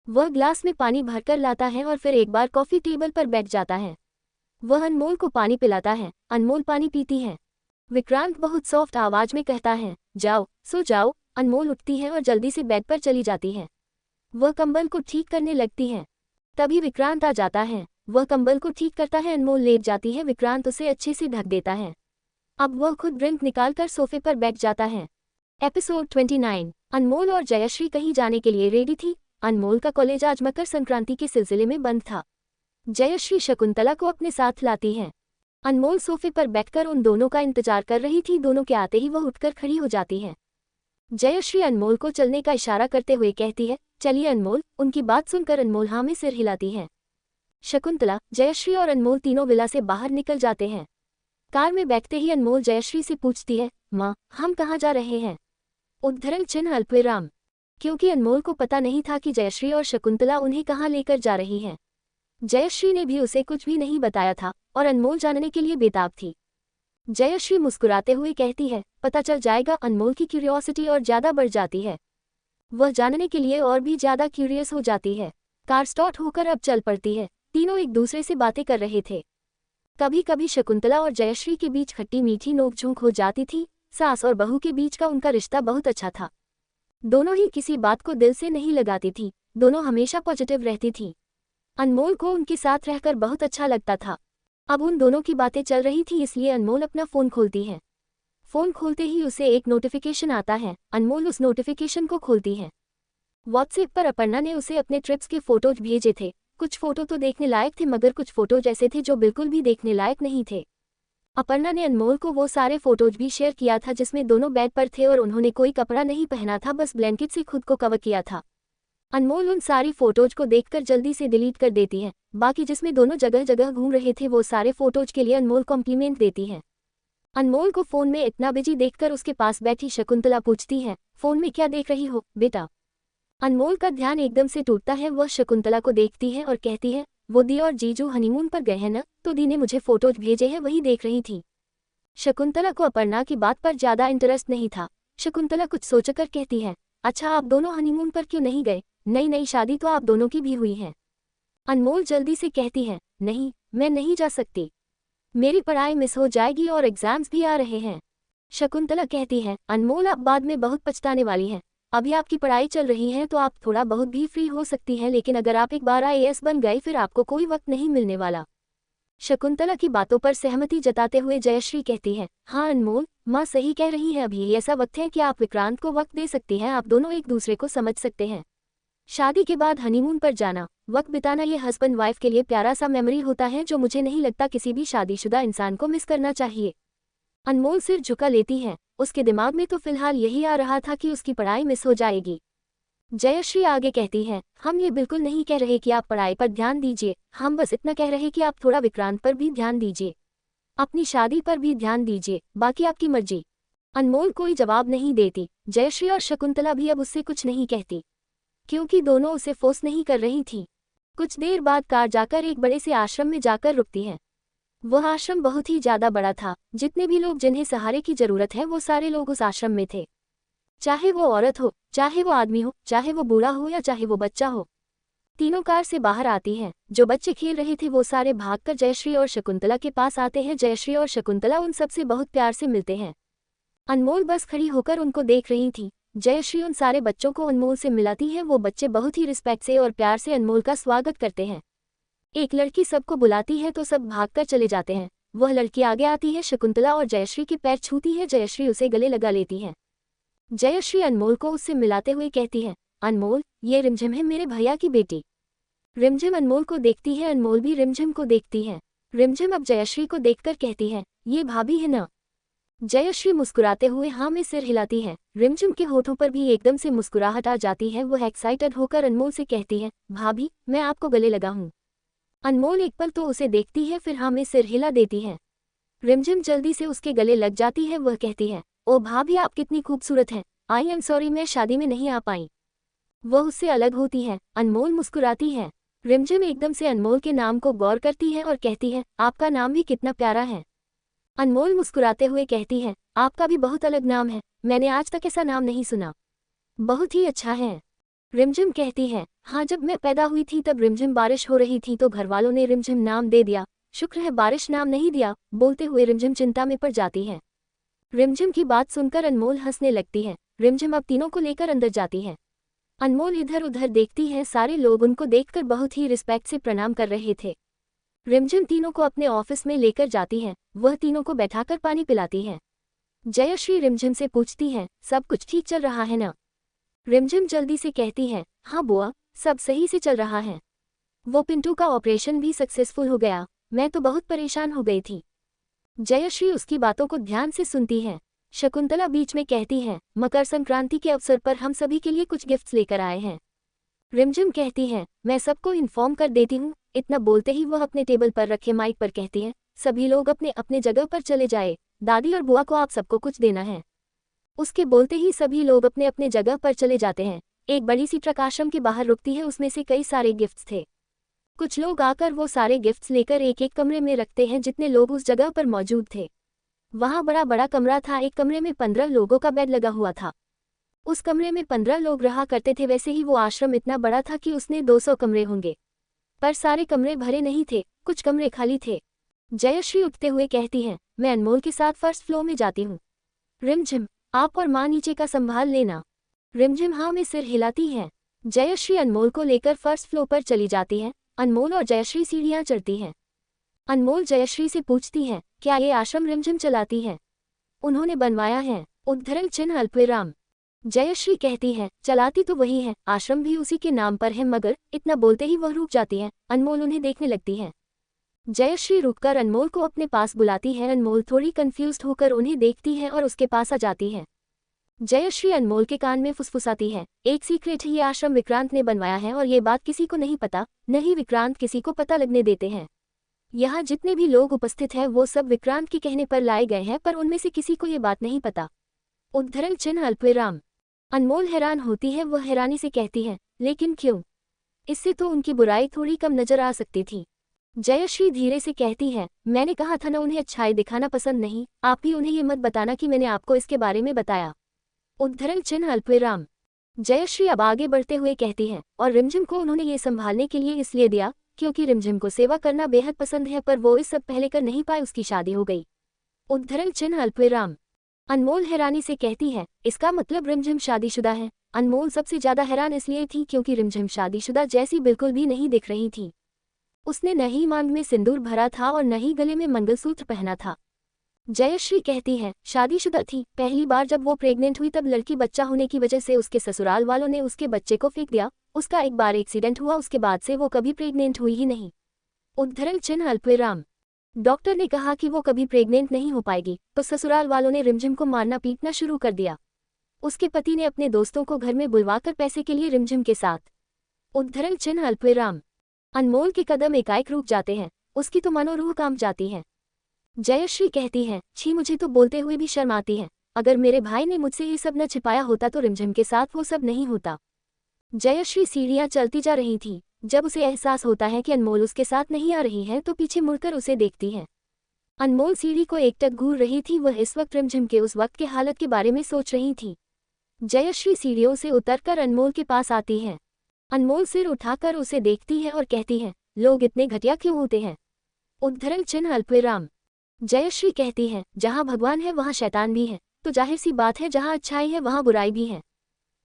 Speaker 1: वह ग्लास में पानी भरकर लाता है और फिर एक बार कॉफी टेबल पर बैठ जाता है। वह अनमोल को पानी पिलाता है। अनमोल पानी पीती है। विक्रांत बहुत सॉफ्ट आवाज में कहता है, जाओ सो जाओ। अनमोल उठती है और जल्दी से बेड पर चली जाती है। वह कंबल को ठीक करने लगती है। तभी विक्रांत आ जाता है। वह कंबल को ठीक करता है। अनमोल लेट जाती है। विक्रांत उसे अच्छे से ढक देता है। अब वह खुद ड्रिंक निकालकर सोफे पर बैठ जाता है। एपिसोड 29। अनमोल और जयश्री कहीं जाने के लिए रेडी थी। अनमोल का कॉलेज आज मकर संक्रांति के सिलसिले में बंद था। जयश्री शकुंतला को अपने साथ लाती है। अनमोल सोफे पर बैठकर उन दोनों का इंतजार कर रही थी। दोनों के आते ही वह उठकर खड़ी हो जाती है। जयश्री अनमोल को चलने का इशारा करते हुए कहती है, चलिए अनमोल। उनकी बात सुनकर अनमोल हाँ में सिर हिलाती है। शकुंतला, जयश्री और अनमोल तीनों विला से बाहर निकल जाते हैं। कार में बैठते ही अनमोल जयश्री से पूछती है, माँ हम कहाँ जा रहे हैं? उद्धरण चिन्ह अल्पविराम। क्योंकि अनमोल को पता नहीं था कि जयश्री और शकुंतला उन्हें कहाँ लेकर जा रही हैं। जयश्री ने भी उसे कुछ भी नहीं बताया था और अनमोल जानने के लिए बेताब थी। जयश्री मुस्कुराते हुए कहती है, पता चल जाएगा। अनमोल की क्यूरियोसिटी और ज्यादा बढ़ जाती है, वह जानने के लिए और भी ज्यादा क्यूरियस हो जाती है। कार स्टार्ट होकर अब चल पड़ती है। तीनों एक दूसरे से बातें कर रहे थे। कभी कभी शकुंतला और जयश्री के बीच खट्टी मीठी नोकझोंक हो जाती थी। सास और बहू के बीच का उनका रिश्ता बहुत अच्छा था। दोनों ही किसी बात को दिल से नहीं लगाती थी, दोनों हमेशा पॉजिटिव रहती थी। अनमोल को उनके साथ रहकर बहुत अच्छा लगता था। अब उन दोनों की बातें चल रही थी, इसलिए अनमोल अपना फ़ोन खोलती है। फ़ोन खोलते ही उसे एक नोटिफिकेशन आता है। अनमोल उस नोटिफिकेशन को खोलती है। व्हाट्सएप पर अपर्णा ने उसे अपने ट्रिप्स के फोटोज भेजे थे। कुछ फोटो तो देखने लायक थे, मगर कुछ फोटोज ऐसे थे जो बिल्कुल भी देखने लायक नहीं थे। अपर्णा ने अनमोल को वो सारे फोटोज भी शेयर किया था जिसमें दोनों बेड पर थे और उन्होंने कोई कपड़ा नहीं पहना था, बस ब्लैंकेट से खुद को कवर किया था। अनमोल उन सारी फोटोज को देखकर जल्दी से डिलीट कर देती है। बाकी जिसमें दोनों जगह जगह घूम रहे थे वो सारे फोटोज के लिए अनमोल कॉम्प्लीमेंट देती है। अनमोल को फोन में इतना बिजी देखकर उसके पास बैठी शकुंतला पूछती है, फोन में क्या देख रही हो बेटा? अनमोल का ध्यान एकदम से टूटता है। वह शकुंतला को देखती है और कहती है, वो दी और जीजू हनीमून पर गए हैं ना, तो दी ने मुझे फोटोज भेजे हैं, वही देख रही थी। शकुंतला को अपर्णा की बात पर ज्यादा इंटरेस्ट नहीं था। शकुंतला कुछ सोचकर कहती है, अच्छा आप दोनों हनीमून पर क्यों नहीं गए? नई नई शादी तो आप दोनों की भी हुई है। अनमोल जल्दी से कहती है, नहीं मैं नहीं जा सकती, मेरी पढ़ाई मिस हो जाएगी और एग्जाम्स भी आ रहे हैं। शकुंतला कहती है, अनमोल आप बाद में बहुत पछताने वाली हैं। अभी आपकी पढ़ाई चल रही है तो आप थोड़ा बहुत भी फ्री हो सकती हैं, लेकिन अगर आप एक बार आईएएस बन गए फिर आपको कोई वक्त नहीं मिलने वाला। शकुंतला की बातों पर सहमति जताते हुए जयश्री कहती है, हाँ अनमोल, माँ सही कह रही है, अभी ऐसा वक्त है कि आप विक्रांत को वक्त दे सकती हैं, आप दोनों एक दूसरे को समझ सकते हैं। शादी के बाद हनीमून पर जाना, वक्त बिताना, ये हस्बैंड वाइफ के लिए प्यारा सा मेमोरी होता है जो मुझे नहीं लगता किसी भी शादीशुदा इंसान को मिस करना चाहिए। अनमोल सिर झुका लेती है। उसके दिमाग में तो फिलहाल यही आ रहा था कि उसकी पढ़ाई मिस हो जाएगी। जयश्री आगे कहती है, हम ये बिल्कुल नहीं कह रहे कि आप पढ़ाई पर ध्यान दीजिए, हम बस इतना कह रहे कि आप थोड़ा विक्रांत पर भी ध्यान दीजिए, अपनी शादी पर भी ध्यान दीजिए, बाकी आपकी मर्जी। अनमोल कोई जवाब नहीं देती। जयश्री और शकुंतला भी अब उससे कुछ नहीं कहती, क्योंकि दोनों उसे फोर्स नहीं कर रही थी। कुछ देर बाद कार जाकर एक बड़े से आश्रम में जाकर रुकती है। वह आश्रम बहुत ही ज्यादा बड़ा था। जितने भी लोग जिन्हें सहारे की जरूरत है वो सारे लोग उस आश्रम में थे, चाहे वो औरत हो, चाहे वो आदमी हो, चाहे वो बूढ़ा हो या चाहे वो बच्चा हो। तीनों कार से बाहर आती हैं। जो बच्चे खेल रहे थे वो सारे भागकर जयश्री और शकुंतला के पास आते हैं। जयश्री और शकुंतला उन सबसे बहुत प्यार से मिलते हैं। अनमोल बस खड़ी होकर उनको देख रही थी। जयश्री उन सारे बच्चों को अनमोल से मिलाती है। वो बच्चे बहुत ही रिस्पेक्ट से और प्यार से अनमोल का स्वागत करते हैं। एक लड़की सबको बुलाती है तो सब भागकर चले जाते हैं। वह लड़की आगे आती है, शकुंतला और जयश्री के पैर छूती है। जयश्री उसे गले लगा लेती है। जयश्री अनमोल को उससे मिलाते हुए कहती है, अनमोल, ये रिमझिम है, मेरे भैया की बेटी। रिमझिम अनमोल को देखती है, अनमोल भी रिमझिम को देखती है। रिमझिम अब जयश्री को देखकर कहती है, ये भाभी है ना? जयश्री मुस्कुराते हुए हाँ में सिर हिलाती है। रिमझिम के होठों पर भी एकदम से मुस्कुराहट आ जाती है। वह एक्साइटेड होकर अनमोल से कहती है, भाभी मैं आपको गले लगा हूँ। अनमोल एक पल तो उसे देखती है, फिर हाँ में सिर हिला देती है। रिमझिम जल्दी से उसके गले लग जाती है। वह कहती है, ओ भाभी आप कितनी खूबसूरत हैं, आई एम सॉरी मैं शादी में नहीं आ पाई। वह उससे अलग होती है। अनमोल मुस्कुराती है। रिमझिम एकदम से अनमोल के नाम को गौर करती है और कहती है, आपका नाम भी कितना प्यारा है। अनमोल मुस्कुराते हुए कहती है, आपका भी बहुत अलग नाम है, मैंने आज तक ऐसा नाम नहीं सुना, बहुत ही अच्छा है। रिमझिम कहती है, हाँ जब मैं पैदा हुई थी तब रिमझिम बारिश हो रही थी तो घरवालों ने रिमझिम नाम दे दिया, शुक्र है बारिश नाम नहीं दिया। बोलते हुए रिमझिम चिंता में पड़ जाती है। रिमझिम की बात सुनकर अनमोल हंसने लगती है। रिमझिम अब तीनों को लेकर अंदर जाती है। अनमोल इधर उधर देखती है। सारे लोग उनको देखकर बहुत ही रिस्पेक्ट से प्रणाम कर रहे थे। रिमझिम तीनों को अपने ऑफिस में लेकर जाती है। वह तीनों को बैठाकर पानी पिलाती है। जयश्री रिमझिम से पूछती है, सब कुछ ठीक चल रहा है ना? रिमझिम जल्दी से कहती है, हाँ बुआ, सब सही से चल रहा है। वो पिंटू का ऑपरेशन भी सक्सेसफुल हो गया, मैं तो बहुत परेशान हो गई थी। जयश्री उसकी बातों को ध्यान से सुनती है। शकुंतला बीच में कहती है, मकर संक्रांति के अवसर पर हम सभी के लिए कुछ गिफ्ट्स लेकर आए हैं। रिमझिम कहती है, मैं सबको इन्फॉर्म कर देती हूँ। इतना बोलते ही वह अपने टेबल पर रखे माइक पर कहती है, सभी लोग अपने अपने जगह पर चले जाए, दादी और बुआ को आप सबको कुछ देना है। उसके बोलते ही सभी लोग अपने अपने जगह पर चले जाते हैं। एक बड़ी सी ट्रक आश्रम के बाहर रुकती है, उसमें से कई सारे गिफ्ट्स थे। कुछ लोग आकर वो सारे गिफ्ट्स लेकर एक एक कमरे में रखते हैं जितने लोग उस जगह पर मौजूद थे। वहाँ बड़ा बड़ा कमरा था, एक कमरे में 15 लोगों का बेड लगा हुआ था। उस कमरे में 15 लोग रहा करते थे। वैसे ही वो आश्रम इतना बड़ा था कि उसने 200 कमरे होंगे, पर सारे कमरे भरे नहीं थे, कुछ कमरे खाली थे। जयश्री उठते हुए कहती है, मैं अनमोल के साथ फर्स्ट फ्लोर में जाती हूँ। रिमझिम, आप और माँ नीचे का संभाल लेना। रिमझिम हाँ में सिर हिलाती है। जयश्री अनमोल को लेकर फर्स्ट फ्लोर पर चली जाती है। अनमोल और जयश्री सीढ़ियाँ चढ़ती हैं। अनमोल जयश्री से पूछती है, क्या ये आश्रम रिमझिम चलाती है? उन्होंने बनवाया है। उद्धरण चिन्ह अल्पविराम। जयश्री कहती है, चलाती तो वही है, आश्रम भी उसी के नाम पर है। मगर इतना बोलते ही वह रुक जाती है। अनमोल उन्हें देखने लगती है। जयश्री रुककर अनमोल को अपने पास बुलाती है। अनमोल थोड़ी कंफ्यूज्ड होकर उन्हें देखती है और उसके पास आ जाती है। जयश्री अनमोल के कान में फुसफुसाती है, एक सीक्रेट है, ये आश्रम विक्रांत ने बनवाया है और ये बात किसी को नहीं पता, न ही विक्रांत किसी को पता लगने देते हैं। यहाँ जितने भी लोग उपस्थित हैं वो सब विक्रांत के कहने पर लाए गए हैं, पर उनमें से किसी को ये बात नहीं पता। उद्धरण चिन्ह अल्पविराम। अनमोल हैरान होती है। वह हैरानी से कहती है, लेकिन क्यों? इससे तो उनकी बुराई थोड़ी कम नजर आ सकती थी। जयश्री धीरे से कहती है, मैंने कहा था ना, उन्हें अच्छाई दिखाना पसंद नहीं। आप भी उन्हें ये मत बताना कि मैंने आपको इसके बारे में बताया। उद्धरण चिन्ह अल्पविराम। जयश्री अब आगे बढ़ते हुए कहती है, और रिमझिम को उन्होंने ये संभालने के लिए इसलिए दिया क्योंकि रिमझिम को सेवा करना बेहद पसंद है, पर वो इस सब पहले कर नहीं पाए, उसकी शादी हो गई। उद्धरण चिन्ह अल्पविराम। अनमोल हैरानी से कहती है, इसका मतलब रिमझिम शादीशुदा है? अनमोल सबसे ज्यादा हैरान इसलिए थी क्योंकि रिमझिम शादीशुदा जैसी बिल्कुल भी नहीं दिख रही थी। उसने न ही मांग में सिंदूर भरा था और न ही गले में मंगलसूत्र पहना था। जयश्री कहती है, शादीशुदा थी। पहली बार जब वो प्रेग्नेंट हुई तब लड़की बच्चा होने की वजह से उसके ससुराल वालों ने उसके बच्चे को फेंक दिया। उसका एक बार एक्सीडेंट हुआ, उसके बाद से वो कभी प्रेग्नेंट हुई ही नहीं। उद्धरण चिन्ह अल्पविराम। डॉक्टर ने कहा कि वो कभी प्रेग्नेंट नहीं हो पाएगी, तो ससुराल वालों ने रिमझिम को मारना पीटना शुरू कर दिया। उसके पति ने अपने दोस्तों को घर में बुलवाकर पैसे के लिए रिमझिम के साथ। उद्धरण चिन्ह अल्पविराम। अनमोल के कदम एकाएक रुक जाते हैं, उसकी तो मानो रूह कांप जाती है। जयश्री कहती है, छी, मुझे तो बोलते हुए भी शर्म आती है। अगर मेरे भाई ने मुझसे ये सब न छिपाया होता तो रिमझिम के साथ वो सब नहीं होता। जयश्री सीढ़ियां चलती जा रही थी। जब उसे एहसास होता है कि अनमोल उसके साथ नहीं आ रही है तो पीछे मुड़कर उसे देखती है। अनमोल सीढ़ी को एकटक घूर रही थी। वह इस वक्त रिमझिम के उस वक्त के हालत के बारे में सोच रही थी। जयश्री सीढ़ियों से उतरकर अनमोल के पास आती है। अनमोल सिर उठाकर उसे देखती है और कहती है, लोग इतने घटिया क्यों होते हैं? उद्धरण चिन्ह अल्पविराम। जयश्री कहती है, जहाँ भगवान है वहाँ शैतान भी है, तो जाहिर सी बात है जहाँ अच्छाई है वहाँ बुराई भी है।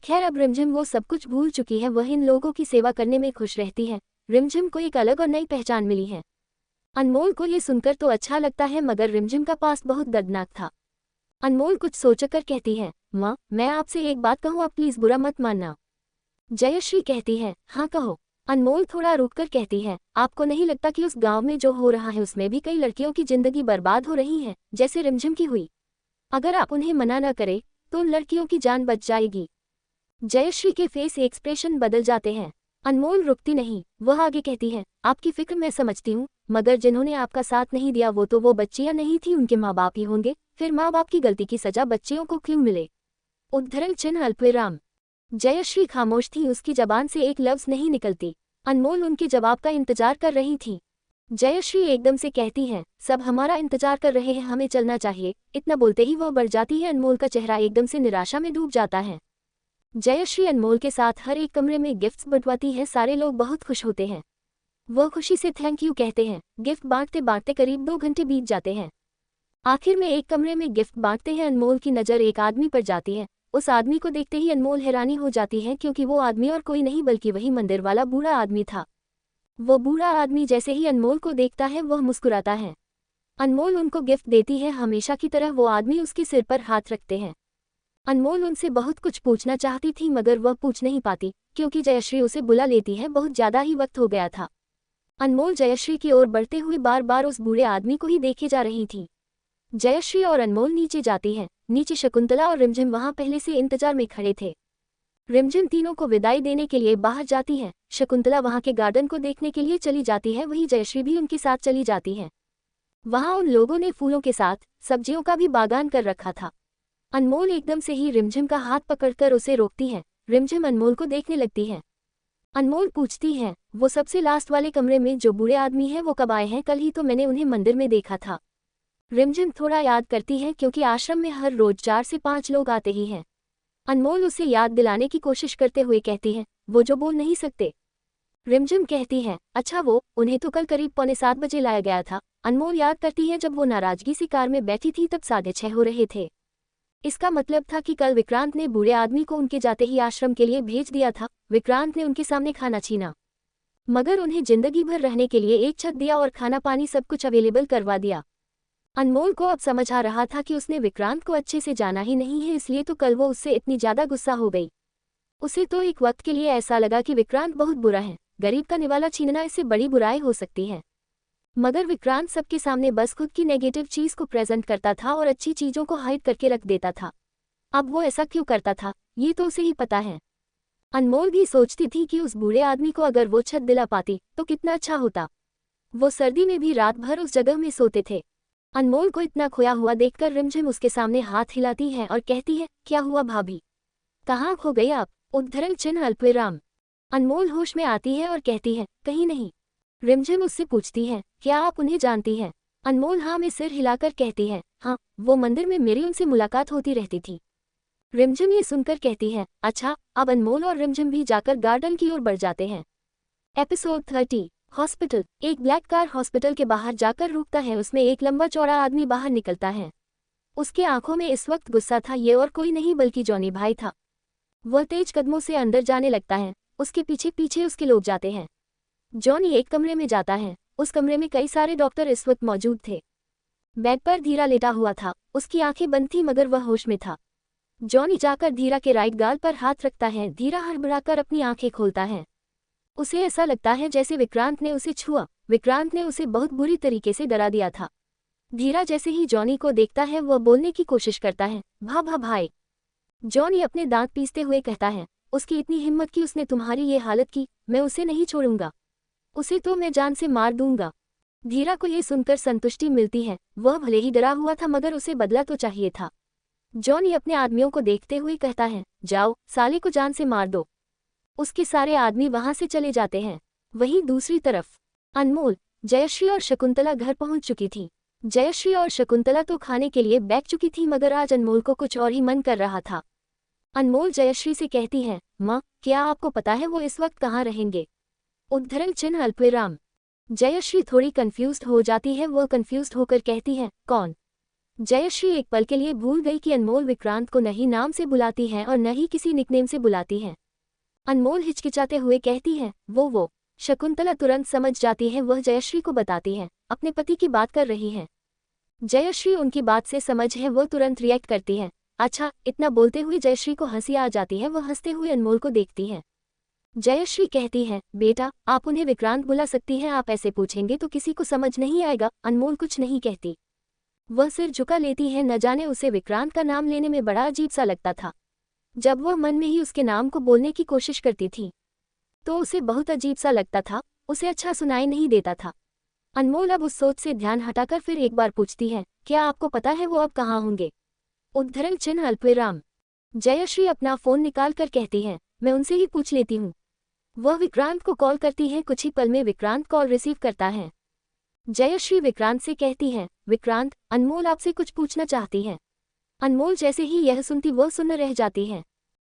Speaker 1: खैर, अब रिमझिम वो सब कुछ भूल चुकी है। वह इन लोगों की सेवा करने में खुश रहती है। रिमझिम को एक अलग और नई पहचान मिली है। अनमोल को ये सुनकर तो अच्छा लगता है, मगर रिमझिम का पास्ट बहुत दर्दनाक था। अनमोल कुछ सोचकर कहती है, माँ, मैं आपसे एक बात कहूँ, आप प्लीज बुरा मत मानना। जयश्री कहती है, हाँ कहो। अनमोल थोड़ा रुककर कहती है, आपको नहीं लगता कि उस गांव में जो हो रहा है उसमें भी कई लड़कियों की जिंदगी बर्बाद हो रही है, जैसे रिमझिम की हुई? अगर आप उन्हें मना न करें तो उन लड़कियों की जान बच जाएगी। जयश्री के फेस एक्सप्रेशन बदल जाते हैं। अनमोल रुकती नहीं, वह आगे कहती है, आपकी फिक्र मैं समझती हूँ, मगर जिन्होंने आपका साथ नहीं दिया वो तो वो बच्चियां नहीं थी, उनके माँ बाप ही होंगे। फिर माँ बाप की गलती की सजा बच्चियों को क्यों मिले? उद्धरण चिन्ह अल्पविराम। जयश्री खामोश थी, उसकी जबान से एक लफ्ज नहीं निकलती। अनमोल उनके जवाब का इंतजार कर रही थी। जयश्री एकदम से कहती है, सब हमारा इंतजार कर रहे हैं, हमें चलना चाहिए। इतना बोलते ही वह बढ़ जाती है। अनमोल का चेहरा एकदम से निराशा में डूब जाता है। जयश्री अनमोल के साथ हर एक कमरे में गिफ्ट्स बंटवाती है। सारे लोग बहुत खुश होते हैं। वह खुशी से थैंक यू कहते हैं। गिफ्ट बांटते बांटते करीब 2 घंटे बीत जाते हैं। आखिर में एक कमरे में गिफ्ट बांटते हैं। अनमोल की नज़र एक आदमी पर जाती है। उस आदमी को देखते ही अनमोल हैरानी हो जाती है, क्योंकि वो आदमी और कोई नहीं बल्कि वही मंदिर वाला बूढ़ा आदमी था। वो बूढ़ा आदमी जैसे ही अनमोल को देखता है वह मुस्कुराता है। अनमोल उनको गिफ्ट देती है। हमेशा की तरह वो आदमी उसके सिर पर हाथ रखते हैं। अनमोल उनसे बहुत कुछ पूछना चाहती थी, मगर वह पूछ नहीं पाती क्योंकि जयश्री उसे बुला लेती है। बहुत ज्यादा ही वक्त हो गया था। अनमोल जयश्री की ओर बढ़ते हुए बार बार उस बूढ़े आदमी को ही देखे जा रही थी। जयश्री और अनमोल नीचे जाती है। नीचे शकुंतला और रिमझिम वहां पहले से इंतजार में खड़े थे। रिमझिम तीनों को विदाई देने के लिए बाहर जाती है। शकुंतला वहां के गार्डन को देखने के लिए चली जाती है, वहीं जयश्री भी उनके साथ चली जाती है। वहां उन लोगों ने फूलों के साथ सब्जियों का भी बागान कर रखा था। अनमोल एकदम से ही रिमझिम का हाथ पकड़कर उसे रोकती है। रिमझिम अनमोल को देखने लगती है। अनमोल पूछती है, वो सबसे लास्ट वाले कमरे में जो बूढ़े आदमी हैं वो कब आए हैं? कल ही तो मैंने उन्हें मंदिर में देखा था। रिमझिम थोड़ा याद करती है क्योंकि आश्रम में हर रोज 4 से 5 लोग आते ही हैं। अनमोल उसे याद दिलाने की कोशिश करते हुए कहती है, वो जो बोल नहीं सकते। रिमझिम कहती है, अच्छा वो, उन्हें तो कल करीब 6:45 लाया गया था। अनमोल याद करती है जब वो नाराजगी से कार में बैठी थी तब 6:30 हो रहे थे। इसका मतलब था कि कल विक्रांत ने बूढ़े आदमी को उनके जाते ही आश्रम के लिए भेज दिया था। विक्रांत ने उनके सामने खाना छीना, मगर उन्हें जिंदगी भर रहने के लिए एक छत दिया और खाना पानी सब कुछ अवेलेबल करवा दिया। अनमोल को अब समझ आ रहा था कि उसने विक्रांत को अच्छे से जाना ही नहीं है, इसलिए तो कल वो उससे इतनी ज्यादा गुस्सा हो गई। उसे तो एक वक्त के लिए ऐसा लगा कि विक्रांत बहुत बुरा है। गरीब का निवाला छीनना इससे बड़ी बुराई हो सकती है। मगर विक्रांत सबके सामने बस खुद की नेगेटिव चीज को प्रेजेंट करता था और अच्छी चीजों को हाइड करके रख देता था। अब वो ऐसा क्यों करता था, ये तो उसे ही पता है। अनमोल भी सोचती थी कि उस बूढ़े आदमी को अगर वो छत दिला पाती तो कितना अच्छा होता। वो सर्दी में भी रात भर उस जगह में सोते थे। अनमोल को इतना खोया हुआ देखकर रिमझिम उसके सामने हाथ हिलाती है और कहती है, क्या हुआ भाभी, कहाँ खो गई आप? उद्धरण चिन्ह अल्पविराम। अनमोल होश में आती है और कहती है, कहीं नहीं। रिमझिम उससे पूछती है, क्या आप उन्हें जानती हैं? अनमोल हाँ में सिर हिलाकर कहती है, हाँ, वो मंदिर में मेरी उनसे मुलाकात होती रहती थी। रिमझिम ये सुनकर कहती है, अच्छा। अब अनमोल और रिमझिम भी जाकर गार्डन की ओर बढ़ जाते हैं। Episode 30 hospital. एक ब्लैक कार हॉस्पिटल के बाहर जाकर रुकता है। उसमें एक लंबा चौड़ा आदमी बाहर निकलता है। उसके आंखों में इस वक्त गुस्सा था। ये और कोई नहीं बल्कि जॉनी भाई था। वह तेज कदमों से अंदर जाने लगता है। उसके पीछे पीछे उसके लोग जाते हैं। जॉनी एक कमरे में जाता है। उस कमरे में कई सारे डॉक्टर इस वक्त मौजूद थे। बेड पर धीरा लेटा हुआ था। उसकी आंखें बंद थी मगर वह होश में था। जॉनी जाकर धीरा के राइट गाल पर हाथ रखता है। धीरा हड़बड़ाकर अपनी आंखें खोलता है। उसे ऐसा लगता है जैसे विक्रांत ने उसे छुआ। विक्रांत ने उसे बहुत बुरी तरीके से डरा दिया था। धीरा जैसे ही जॉनी को देखता है वह बोलने की कोशिश करता है, भा भा भाई। जॉनी अपने दांत पीसते हुए कहता है, उसकी इतनी हिम्मत कि उसने तुम्हारी ये हालत की, मैं उसे नहीं छोड़ूंगा। उसे तो मैं जान से मार दूंगा। धीरा को ये सुनकर संतुष्टि मिलती है। वह भले ही डरा हुआ था मगर उसे बदला तो चाहिए था। जॉनी अपने आदमियों को देखते हुए कहता है, जाओ, साले को जान से मार दो। उसके सारे आदमी वहां से चले जाते हैं। वहीं दूसरी तरफ अनमोल, जयश्री और शकुंतला घर पहुंच चुकी थी। जयश्री और शकुंतला तो खाने के लिए बैठ चुकी थी मगर आज अनमोल को कुछ और ही मन कर रहा था। अनमोल जयश्री से कहती है, माँ, क्या आपको पता है वो इस वक्त कहाँ रहेंगे? उद्धरण चिन्ह अल्पविराम। जयश्री थोड़ी कंफ्यूज्ड हो जाती है। वो कंफ्यूज्ड होकर कहती है, कौन? जयश्री एक पल के लिए भूल गई कि अनमोल विक्रांत को न ही नाम से बुलाती है और न ही किसी निकनेम से बुलाती है। अनमोल हिचकिचाते हुए कहती है, वो। शकुंतला तुरंत समझ जाती है। वह जयश्री को बताती है, अपने पति की बात कर रही है। जयश्री उनकी बात से समझ है। वो तुरंत रिएक्ट करती है। अच्छा, इतना बोलते हुए जयश्री को हंसी आ जाती है। वह हंसते हुए अनमोल को देखती है। जयश्री कहती है, बेटा, आप उन्हें विक्रांत बुला सकती हैं। आप ऐसे पूछेंगे तो किसी को समझ नहीं आएगा। अनमोल कुछ नहीं कहती। वह सिर झुका लेती है। न जाने उसे विक्रांत का नाम लेने में बड़ा अजीब सा लगता था। जब वह मन में ही उसके नाम को बोलने की कोशिश करती थी तो उसे बहुत अजीब सा लगता था। उसे अच्छा सुनाई नहीं देता था। अनमोल अब उस सोच से ध्यान हटाकर फिर एक बार पूछती है, क्या आपको पता है वो अब कहाँ होंगे? उद्धरण चिन्ह अल्पविराम। जयश्री अपना फोन निकाल कर कहती है, मैं उनसे ही पूछ लेती हूँ। वह विक्रांत को कॉल करती है। कुछ ही पल में विक्रांत कॉल रिसीव करता है। जयश्री विक्रांत से कहती है, विक्रांत, अनमोल आपसे कुछ पूछना चाहती है। अनमोल जैसे ही यह सुनती वो सुन्न रह जाती है।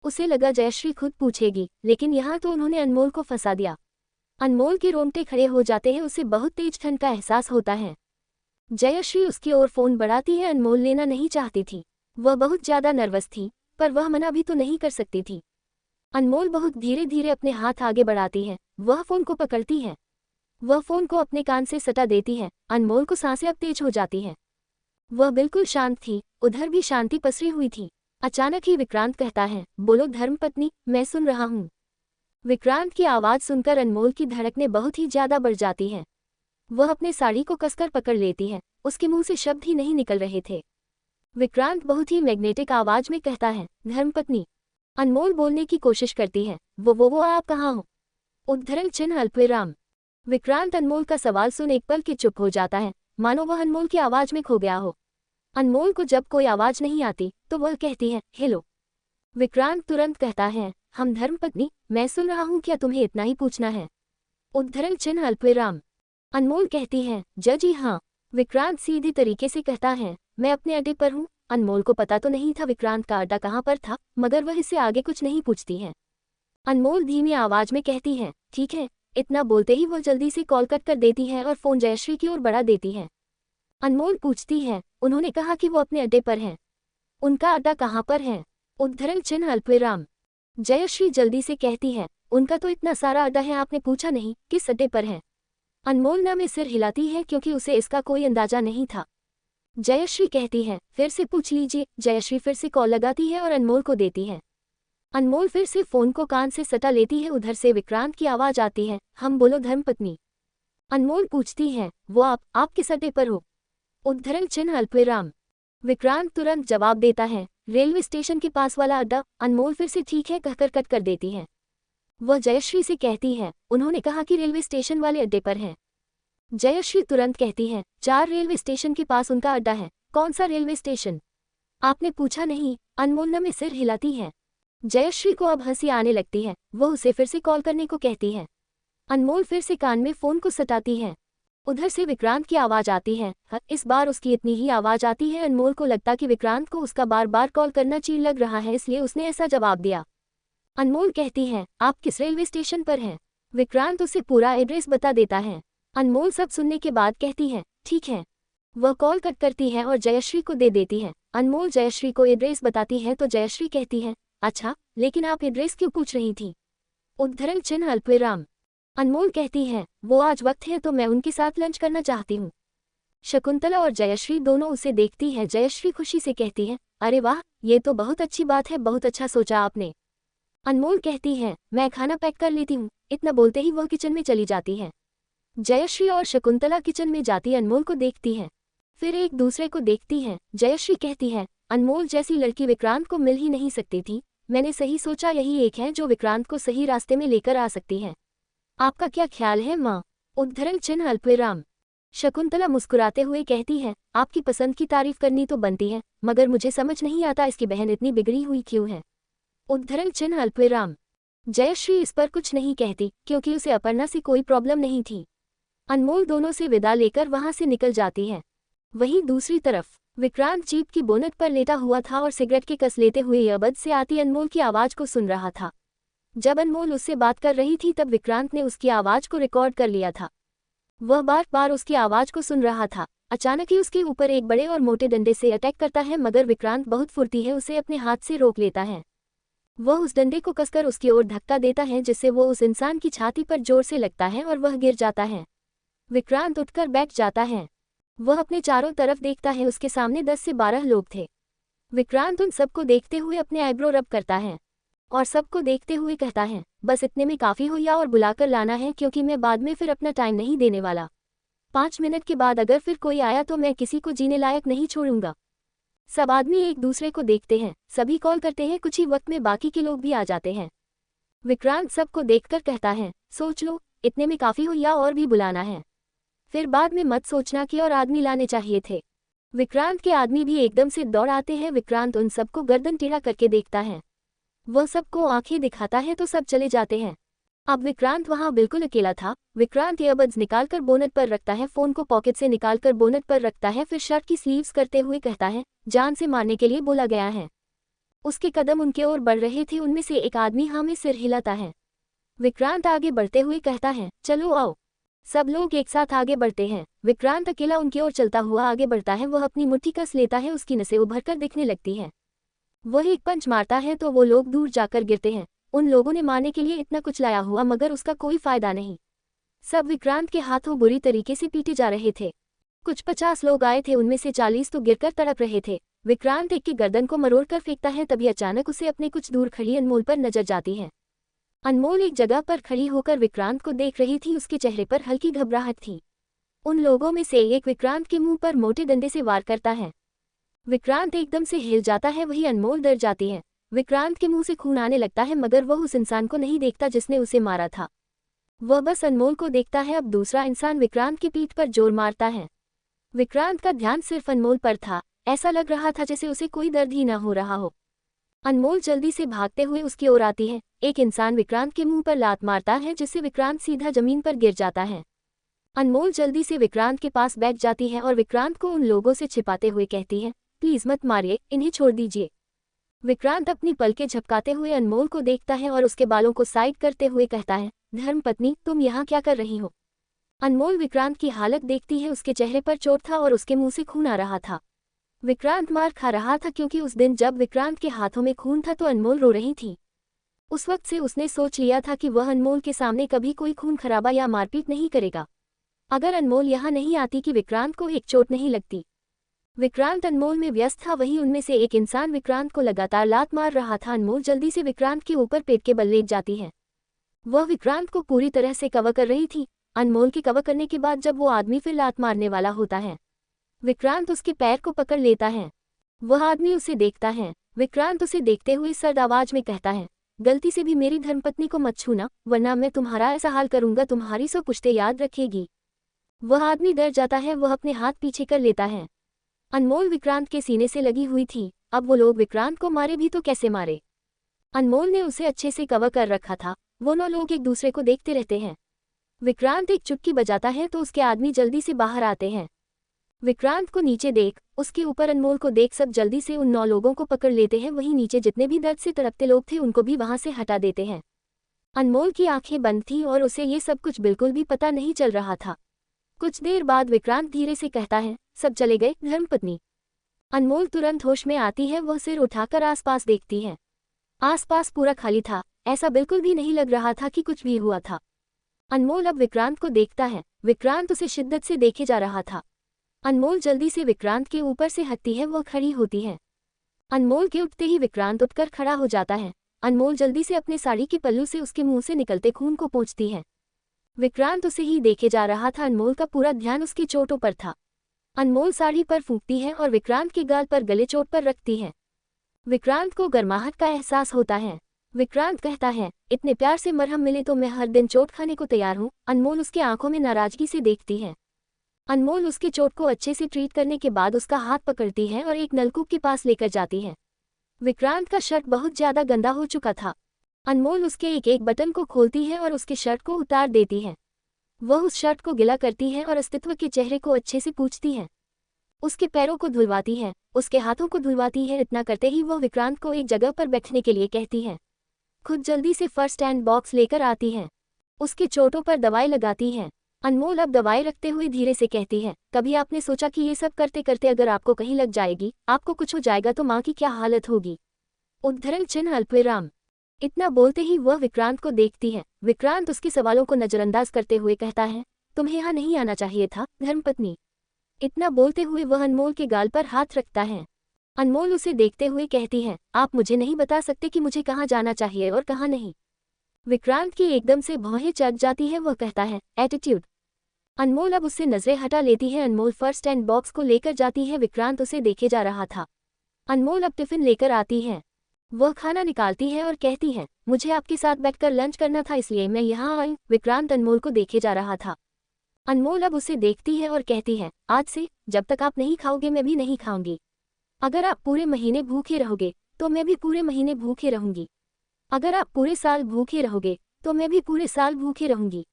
Speaker 1: उसे लगा जयश्री खुद पूछेगी, लेकिन यहाँ तो उन्होंने अनमोल को फंसा दिया। अनमोल के रोंगटे खड़े हो जाते हैं। उसे बहुत तेज ठंड का एहसास होता है। जयश्री उसकी ओर फोन बढ़ाती है। अनमोल लेना नहीं चाहती थी। वह बहुत ज्यादा नर्वस थी, पर वह मना भी तो नहीं कर सकती थी। अनमोल बहुत धीरे धीरे अपने हाथ आगे बढ़ाती है। वह फोन को पकड़ती है। वह फोन को अपने कान से सटा देती है। अनमोल को सांसें अब तेज हो जाती है। वह बिल्कुल शांत थी। उधर भी शांति पसरी हुई थी। अचानक ही विक्रांत कहता है, बोलो धर्मपत्नी, मैं सुन रहा हूँ। विक्रांत की आवाज सुनकर अनमोल की धड़कनें बहुत ही ज्यादा बढ़ जाती हैं। वह अपने साड़ी को कसकर पकड़ लेती है। उसके मुंह से शब्द ही नहीं निकल रहे थे। विक्रांत बहुत ही मैग्नेटिक आवाज में कहता है, धर्मपत्नी। अनमोल बोलने की कोशिश करती है, वो आप कहाँ हो? उद्धरण चिन्ह अल्पविराम। विक्रांत अनमोल का सवाल सुन एक पल के चुप हो जाता है, मानो वह अनमोल की आवाज में खो गया हो। अनमोल को जब कोई आवाज नहीं आती तो वह कहती है हेलो। विक्रांत तुरंत कहता है हम धर्मपत्नी, मैं सुन रहा हूँ, क्या तुम्हें इतना ही पूछना है? उद्धरण चिन्ह अल्पविराम। अनमोल कहती है जी हाँ। विक्रांत सीधी तरीके से कहता है मैं अपने अड्डे पर हूँ। अनमोल को पता तो नहीं था विक्रांत का अड्डा कहाँ पर था, मगर वह इससे आगे कुछ नहीं पूछती है। अनमोल धीमी आवाज में कहती है ठीक है। इतना बोलते ही वह जल्दी से कॉल कट कर देती है और फोन जयश्री की ओर बढ़ा देती है। अनमोल पूछती है उन्होंने कहा कि वो अपने अड्डे पर हैं। उनका अड्डा कहाँ पर है? उद्धरण चिन्ह अल्पविराम। जयश्री जल्दी से कहती है उनका तो इतना सारा अड्डा है, आपने पूछा नहीं किस अड्डे पर है? अनमोल ना में सिर हिलाती है क्योंकि उसे इसका कोई अंदाजा नहीं था। जयश्री कहती है फिर से पूछ लीजिए। जयश्री फिर से कॉल लगाती है और अनमोल को देती है। अनमोल फिर से फोन को कान से सटा लेती है। उधर से विक्रांत की आवाज आती है हम बोलो धर्मपत्नी। अनमोल पूछती है वो आप किस अड्डे पर हो? उद्धरण चिन्ह अल्पविराम। विक्रांत तुरंत जवाब देता है रेलवे स्टेशन के पास वाला अड्डा। अनमोल फिर से ठीक है कहकर कट कर देती है। वह जयश्री से कहती है उन्होंने कहा कि रेलवे स्टेशन वाले अड्डे पर है। जयश्री तुरंत कहती है 4 रेलवे स्टेशन के पास उनका अड्डा है। कौन सा रेलवे स्टेशन? आपने पूछा नहीं? अनमोल न में सिर हिलाती है। जयश्री को अब हंसी आने लगती है। वह उसे फिर से कॉल करने को कहती है। अनमोल फिर से कान में फोन को सटाती है। उधर से विक्रांत की आवाज आती है। इस बार उसकी इतनी ही आवाज आती है। अनमोल को लगता कि विक्रांत को उसका बार बार कॉल करना चिढ़ लग रहा है, इसलिए उसने ऐसा जवाब दिया। अनमोल कहती है आप किस रेलवे स्टेशन पर हैं? विक्रांत उसे पूरा एड्रेस बता देता है। अनमोल सब सुनने के बाद कहती है ठीक है। वह कॉल कट करती है और जयश्री को दे देती है। अनमोल जयश्री को एड्रेस बताती है तो जयश्री कहती है अच्छा, लेकिन आप एड्रेस क्यों पूछ रही थी? उद्धरण चिन्ह अल्पविराम। अनमोल कहती है वो आज वक्त है तो मैं उनके साथ लंच करना चाहती हूँ। शकुंतला और जयश्री दोनों उसे देखती है। जयश्री खुशी से कहती है अरे वाह, ये तो बहुत अच्छी बात है, बहुत अच्छा सोचा आपने। अनमोल कहती है मैं खाना पैक कर लेती हूँ। इतना बोलते ही वह किचन में चली जाती है। जयश्री और शकुंतला किचन में जाती अनमोल को देखती है, फिर एक दूसरे को देखती है। जयश्री कहती है अनमोल जैसी लड़की विक्रांत को मिल ही नहीं सकती थी। मैंने सही सोचा, यही एक है जो विक्रांत को सही रास्ते में लेकर आ सकती है। आपका क्या ख्याल है माँ? उद्धरण चिन्ह अल्पविराम। शकुंतला मुस्कुराते हुए कहती है आपकी पसंद की तारीफ करनी तो बनती है, मगर मुझे समझ नहीं आता इसकी बहन इतनी बिगड़ी हुई क्यों है। उद्धरण चिन्ह अल्पविराम। जयश्री इस पर कुछ नहीं कहती क्योंकि उसे अपर्णा से कोई प्रॉब्लम नहीं थी। अनमोल दोनों से विदा लेकर वहां से निकल जाती है। वहीं दूसरी तरफ विक्रांत जीप की बोनट पर लेटा हुआ था और सिगरेट के कस लेते हुए ईयरबड से आती अनमोल की आवाज को सुन रहा था। जब अनमोल उससे बात कर रही थी तब विक्रांत ने उसकी आवाज को रिकॉर्ड कर लिया था। वह बार बार उसकी आवाज को सुन रहा था। अचानक ही उसके ऊपर एक बड़े और मोटे डंडे से अटैक करता है, मगर विक्रांत बहुत फुर्ती है, उसे अपने हाथ से रोक लेता है। वह उस डंडे को कसकर उसकी ओर धक्का देता है जिससे वो उस इंसान की छाती पर जोर से लगता है और वह गिर जाता है। विक्रांत उठकर बैठ जाता है। वह अपने चारों तरफ देखता है। उसके सामने 10 से 12 लोग थे। विक्रांत उन सबको देखते हुए अपने आईब्रो रब करता है और सबको देखते हुए कहता है बस इतने में काफ़ी हो या और बुलाकर लाना है, क्योंकि मैं बाद में फिर अपना टाइम नहीं देने वाला। 5 मिनट के बाद अगर फिर कोई आया तो मैं किसी को जीने लायक नहीं छोड़ूंगा। सब आदमी एक दूसरे को देखते हैं, सभी कॉल करते हैं, कुछ ही वक्त में बाकी के लोग भी आ जाते हैं। विक्रांत सबको देखकर कहता है सोच लो, इतने में काफ़ी हो या और भी बुलाना है, फिर बाद में मत सोचना कि और आदमी लाने चाहिए थे। विक्रांत के आदमी भी एकदम से दौड़ आते हैं। विक्रांत उन सबको गर्दन टेढ़ा करके देखता है। वह सबको आंखें दिखाता है तो सब चले जाते हैं। अब विक्रांत वहां बिल्कुल अकेला था। विक्रांत ईयरबड्स निकालकर बोनट पर रखता है, फोन को पॉकेट से निकालकर बोनट पर रखता है, फिर शर्ट की स्लीव्स करते हुए कहता है जान से मारने के लिए बोला गया है। उसके कदम उनके ओर बढ़ रहे थे, उनमें से एक आदमी हाँ में सिर हिलाता है। विक्रांत आगे बढ़ते हुए कहता है चलो आओ। सब लोग एक साथ आगे बढ़ते हैं। विक्रांत अकेला उनकी ओर चलता हुआ आगे बढ़ता है। वह अपनी मुट्ठी कस लेता है, उसकी नसें उभरकर दिखने लगती हैं। वह एक पंच मारता है तो वो लोग दूर जाकर गिरते हैं। उन लोगों ने मारने के लिए इतना कुछ लाया हुआ, मगर उसका कोई फायदा नहीं। सब विक्रांत के हाथों बुरी तरीके से पीटे जा रहे थे। कुछ 50 लोग आए थे, उनमें से 40 तो गिरकर तड़प रहे थे। विक्रांत एक की गर्दन को मरोड़कर फेंकता है, तभी अचानक उसे अपने कुछ दूर खड़ी अनमोल पर नजर जाती है। अनमोल एक जगह पर खड़ी होकर विक्रांत को देख रही थी। उसके चेहरे पर हल्की घबराहट थी। उन लोगों में से एक विक्रांत के मुंह पर मोटे डंडे से वार करता है। विक्रांत एकदम से हिल जाता है, वही अनमोल डर जाती है। विक्रांत के मुंह से खून आने लगता है, मगर वह उस इंसान को नहीं देखता जिसने उसे मारा था। वह बस अनमोल को देखता है। अब दूसरा इंसान विक्रांत की पीठ पर जोर मारता है। विक्रांत का ध्यान सिर्फ अनमोल पर था। ऐसा लग रहा था जैसे उसे कोई दर्द ही ना हो रहा हो। अनमोल जल्दी से भागते हुए उसकी ओर आती है। एक इंसान विक्रांत के मुंह पर लात मारता है जिससे विक्रांत सीधा जमीन पर गिर जाता है। अनमोल जल्दी से विक्रांत के पास बैठ जाती है और विक्रांत को उन लोगों से छिपाते हुए कहती है, प्लीज मत मारिए, इन्हें छोड़ दीजिए। विक्रांत अपनी पलकें झपकाते हुए अनमोल को देखता है और उसके बालों को साइड करते हुए कहता है, धर्मपत्नी तुम यहाँ क्या कर रही हो? अनमोल विक्रांत की हालत देखती है। उसके चेहरे पर चोट था और उसके मुंह से खून आ रहा था। विक्रांत मार खा रहा था क्योंकि उस दिन जब विक्रांत के हाथों में खून था तो अनमोल रो रही थी। उस वक्त से उसने सोच लिया था कि वह अनमोल के सामने कभी कोई खून खराबा या मारपीट नहीं करेगा। अगर अनमोल यहाँ नहीं आती कि विक्रांत को एक चोट नहीं लगती। विक्रांत अनमोल में व्यस्त था, वहीं उनमें से एक इंसान विक्रांत को लगातार लात मार रहा था। अनमोल जल्दी से विक्रांत के ऊपर पेट के बल लेट जाती है। वह विक्रांत को पूरी तरह से कवर कर रही थी। अनमोल के कवर करने के बाद जब वो आदमी फिर लात मारने वाला होता है, विक्रांत उसके पैर को पकड़ लेता है। वह आदमी उसे देखता है। विक्रांत उसे देखते हुए सर्द आवाज में कहता है, गलती से भी मेरी धर्मपत्नी को मत छूना, वरना मैं तुम्हारा ऐसा हाल करूंगा तुम्हारी सौ पुश्ते याद रखेगी। वह आदमी डर जाता है। वह अपने हाथ पीछे कर लेता है। अनमोल विक्रांत के सीने से लगी हुई थी। अब वो लोग विक्रांत को मारे भी तो कैसे मारे? अनमोल ने उसे अच्छे से कवर कर रखा था। वो 9 लोग एक दूसरे को देखते रहते हैं। विक्रांत एक चुटकी बजाता है तो उसके आदमी जल्दी से बाहर आते हैं। विक्रांत को नीचे देख, उसके ऊपर अनमोल को देख, सब जल्दी से उन 9 लोगों को पकड़ लेते हैं। वहीं नीचे जितने भी दर्द से तड़पते लोग थे उनको भी वहां से हटा देते हैं। अनमोल की आंखें बंद थीं और उसे ये सब कुछ बिल्कुल भी पता नहीं चल रहा था। कुछ देर बाद विक्रांत धीरे से कहता है, सब चले गए धर्मपत्नी? अनमोल तुरंत होश में आती है। वह सिर उठाकर आसपास देखती है। आसपास पूरा खाली था। ऐसा बिल्कुल भी नहीं लग रहा था कि कुछ भी हुआ था। अनमोल अब विक्रांत को देखता है। विक्रांत उसे शिद्दत से देखे जा रहा था। अनमोल जल्दी से विक्रांत के ऊपर से हटती है। वह खड़ी होती है। अनमोल के उठते ही विक्रांत उठकर खड़ा हो जाता है। अनमोल जल्दी से अपने साड़ी के पल्लू से उसके मुंह से निकलते खून को पोंछती है। विक्रांत उसे ही देखे जा रहा था। अनमोल का पूरा ध्यान उसकी चोटों पर था। अनमोल साड़ी पर फूंकती है और विक्रांत के गाल पर गले चोट पर रखती है। विक्रांत को गर्माहट का एहसास होता है। विक्रांत कहता है, इतने प्यार से मरहम मिले तो मैं हर दिन चोट खाने को तैयार हूँ। अनमोल उसकी आंखों में नाराजगी से देखती है। अनमोल उसकी चोट को अच्छे से ट्रीट करने के बाद उसका हाथ पकड़ती है और एक नलकूप के पास लेकर जाती है। विक्रांत का शर्ट बहुत ज्यादा गंदा हो चुका था। अनमोल उसके एक एक बटन को खोलती है और उसके शर्ट को उतार देती है। वह उस शर्ट को गिला करती है और अस्तित्व के चेहरे को अच्छे से पूछती है। उसके पैरों को धुलवाती है, उसके हाथों को धुलवाती है। इतना करते ही वह विक्रांत को एक जगह पर बैठने के लिए कहती है। खुद जल्दी से फर्स्ट एड बॉक्स लेकर आती है। उसके चोटों पर दवाई लगाती है। अनमोल अब दवाई रखते हुए धीरे से कहती है, कभी आपने सोचा कि ये सब करते करते अगर आपको कहीं लग जाएगी, आपको कुछ हो जाएगा तो माँ की क्या हालत होगी? उद्धरण चिन्ह अल्पविराम। इतना बोलते ही वह विक्रांत को देखती है। विक्रांत उसके सवालों को नजरअंदाज करते हुए कहता है, तुम्हें यहाँ नहीं आना चाहिए था धर्मपत्नी। इतना बोलते हुए वह अनमोल के गाल पर हाथ रखता है। अनमोल उसे देखते हुए कहती है, आप मुझे नहीं बता सकते कि मुझे कहाँ जाना चाहिए और कहाँ नहीं? विक्रांत की एकदम से भौहें चढ़ जाती है। वह कहता है, एटीट्यूड। अनमोल अब उससे नजरें हटा लेती है। अनमोल फर्स्ट एड बॉक्स को लेकर जाती है। विक्रांत उसे देखे जा रहा था। अनमोल अब टिफिन लेकर आती है। वह खाना निकालती है और कहती है, मुझे आपके साथ बैठकर लंच करना था इसलिए मैं यहाँ आई। विक्रांत अनमोल को देखे जा रहा था। अनमोल अब उसे देखती है और कहती है, आज से जब तक आप नहीं खाओगे मैं भी नहीं खाऊंगी। अगर आप पूरे महीने भूखे रहोगे तो मैं भी पूरे महीने भूखे रहूंगी। अगर आप पूरे साल भूखे रहोगे तो मैं भी पूरे साल भूखे रहूंगी।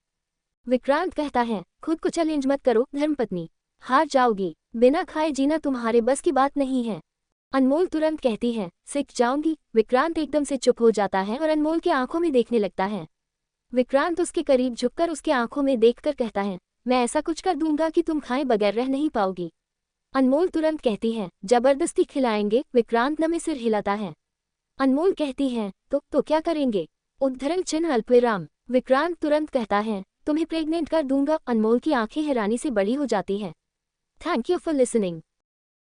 Speaker 1: विक्रांत कहता है, खुद को चैलेंज मत करो धर्मपत्नी, हार जाओगी। बिना खाए जीना तुम्हारे बस की बात नहीं है। अनमोल तुरंत कहती है, सीख जाऊंगी। विक्रांत एकदम से चुप हो जाता है और अनमोल के आंखों में देखने लगता है। विक्रांत उसके करीब झुककर उसके आंखों में देखकर कहता है, मैं ऐसा कुछ कर दूंगा कि तुम खाए बगैर रह नहीं पाओगी। अनमोल तुरंत कहती है, जबरदस्ती खिलाएंगे? विक्रांत नमे सिर हिलाता है। अनमोल कहती है, तो क्या करेंगे? उद्धरण चिन्ह अल्पविराम। विक्रांत तुरंत कहता है, तुम्हें प्रेग्नेंट कर दूंगा। अनमोल की आंखें हैरानी से बड़ी हो जाती हैं। Thank you for listening.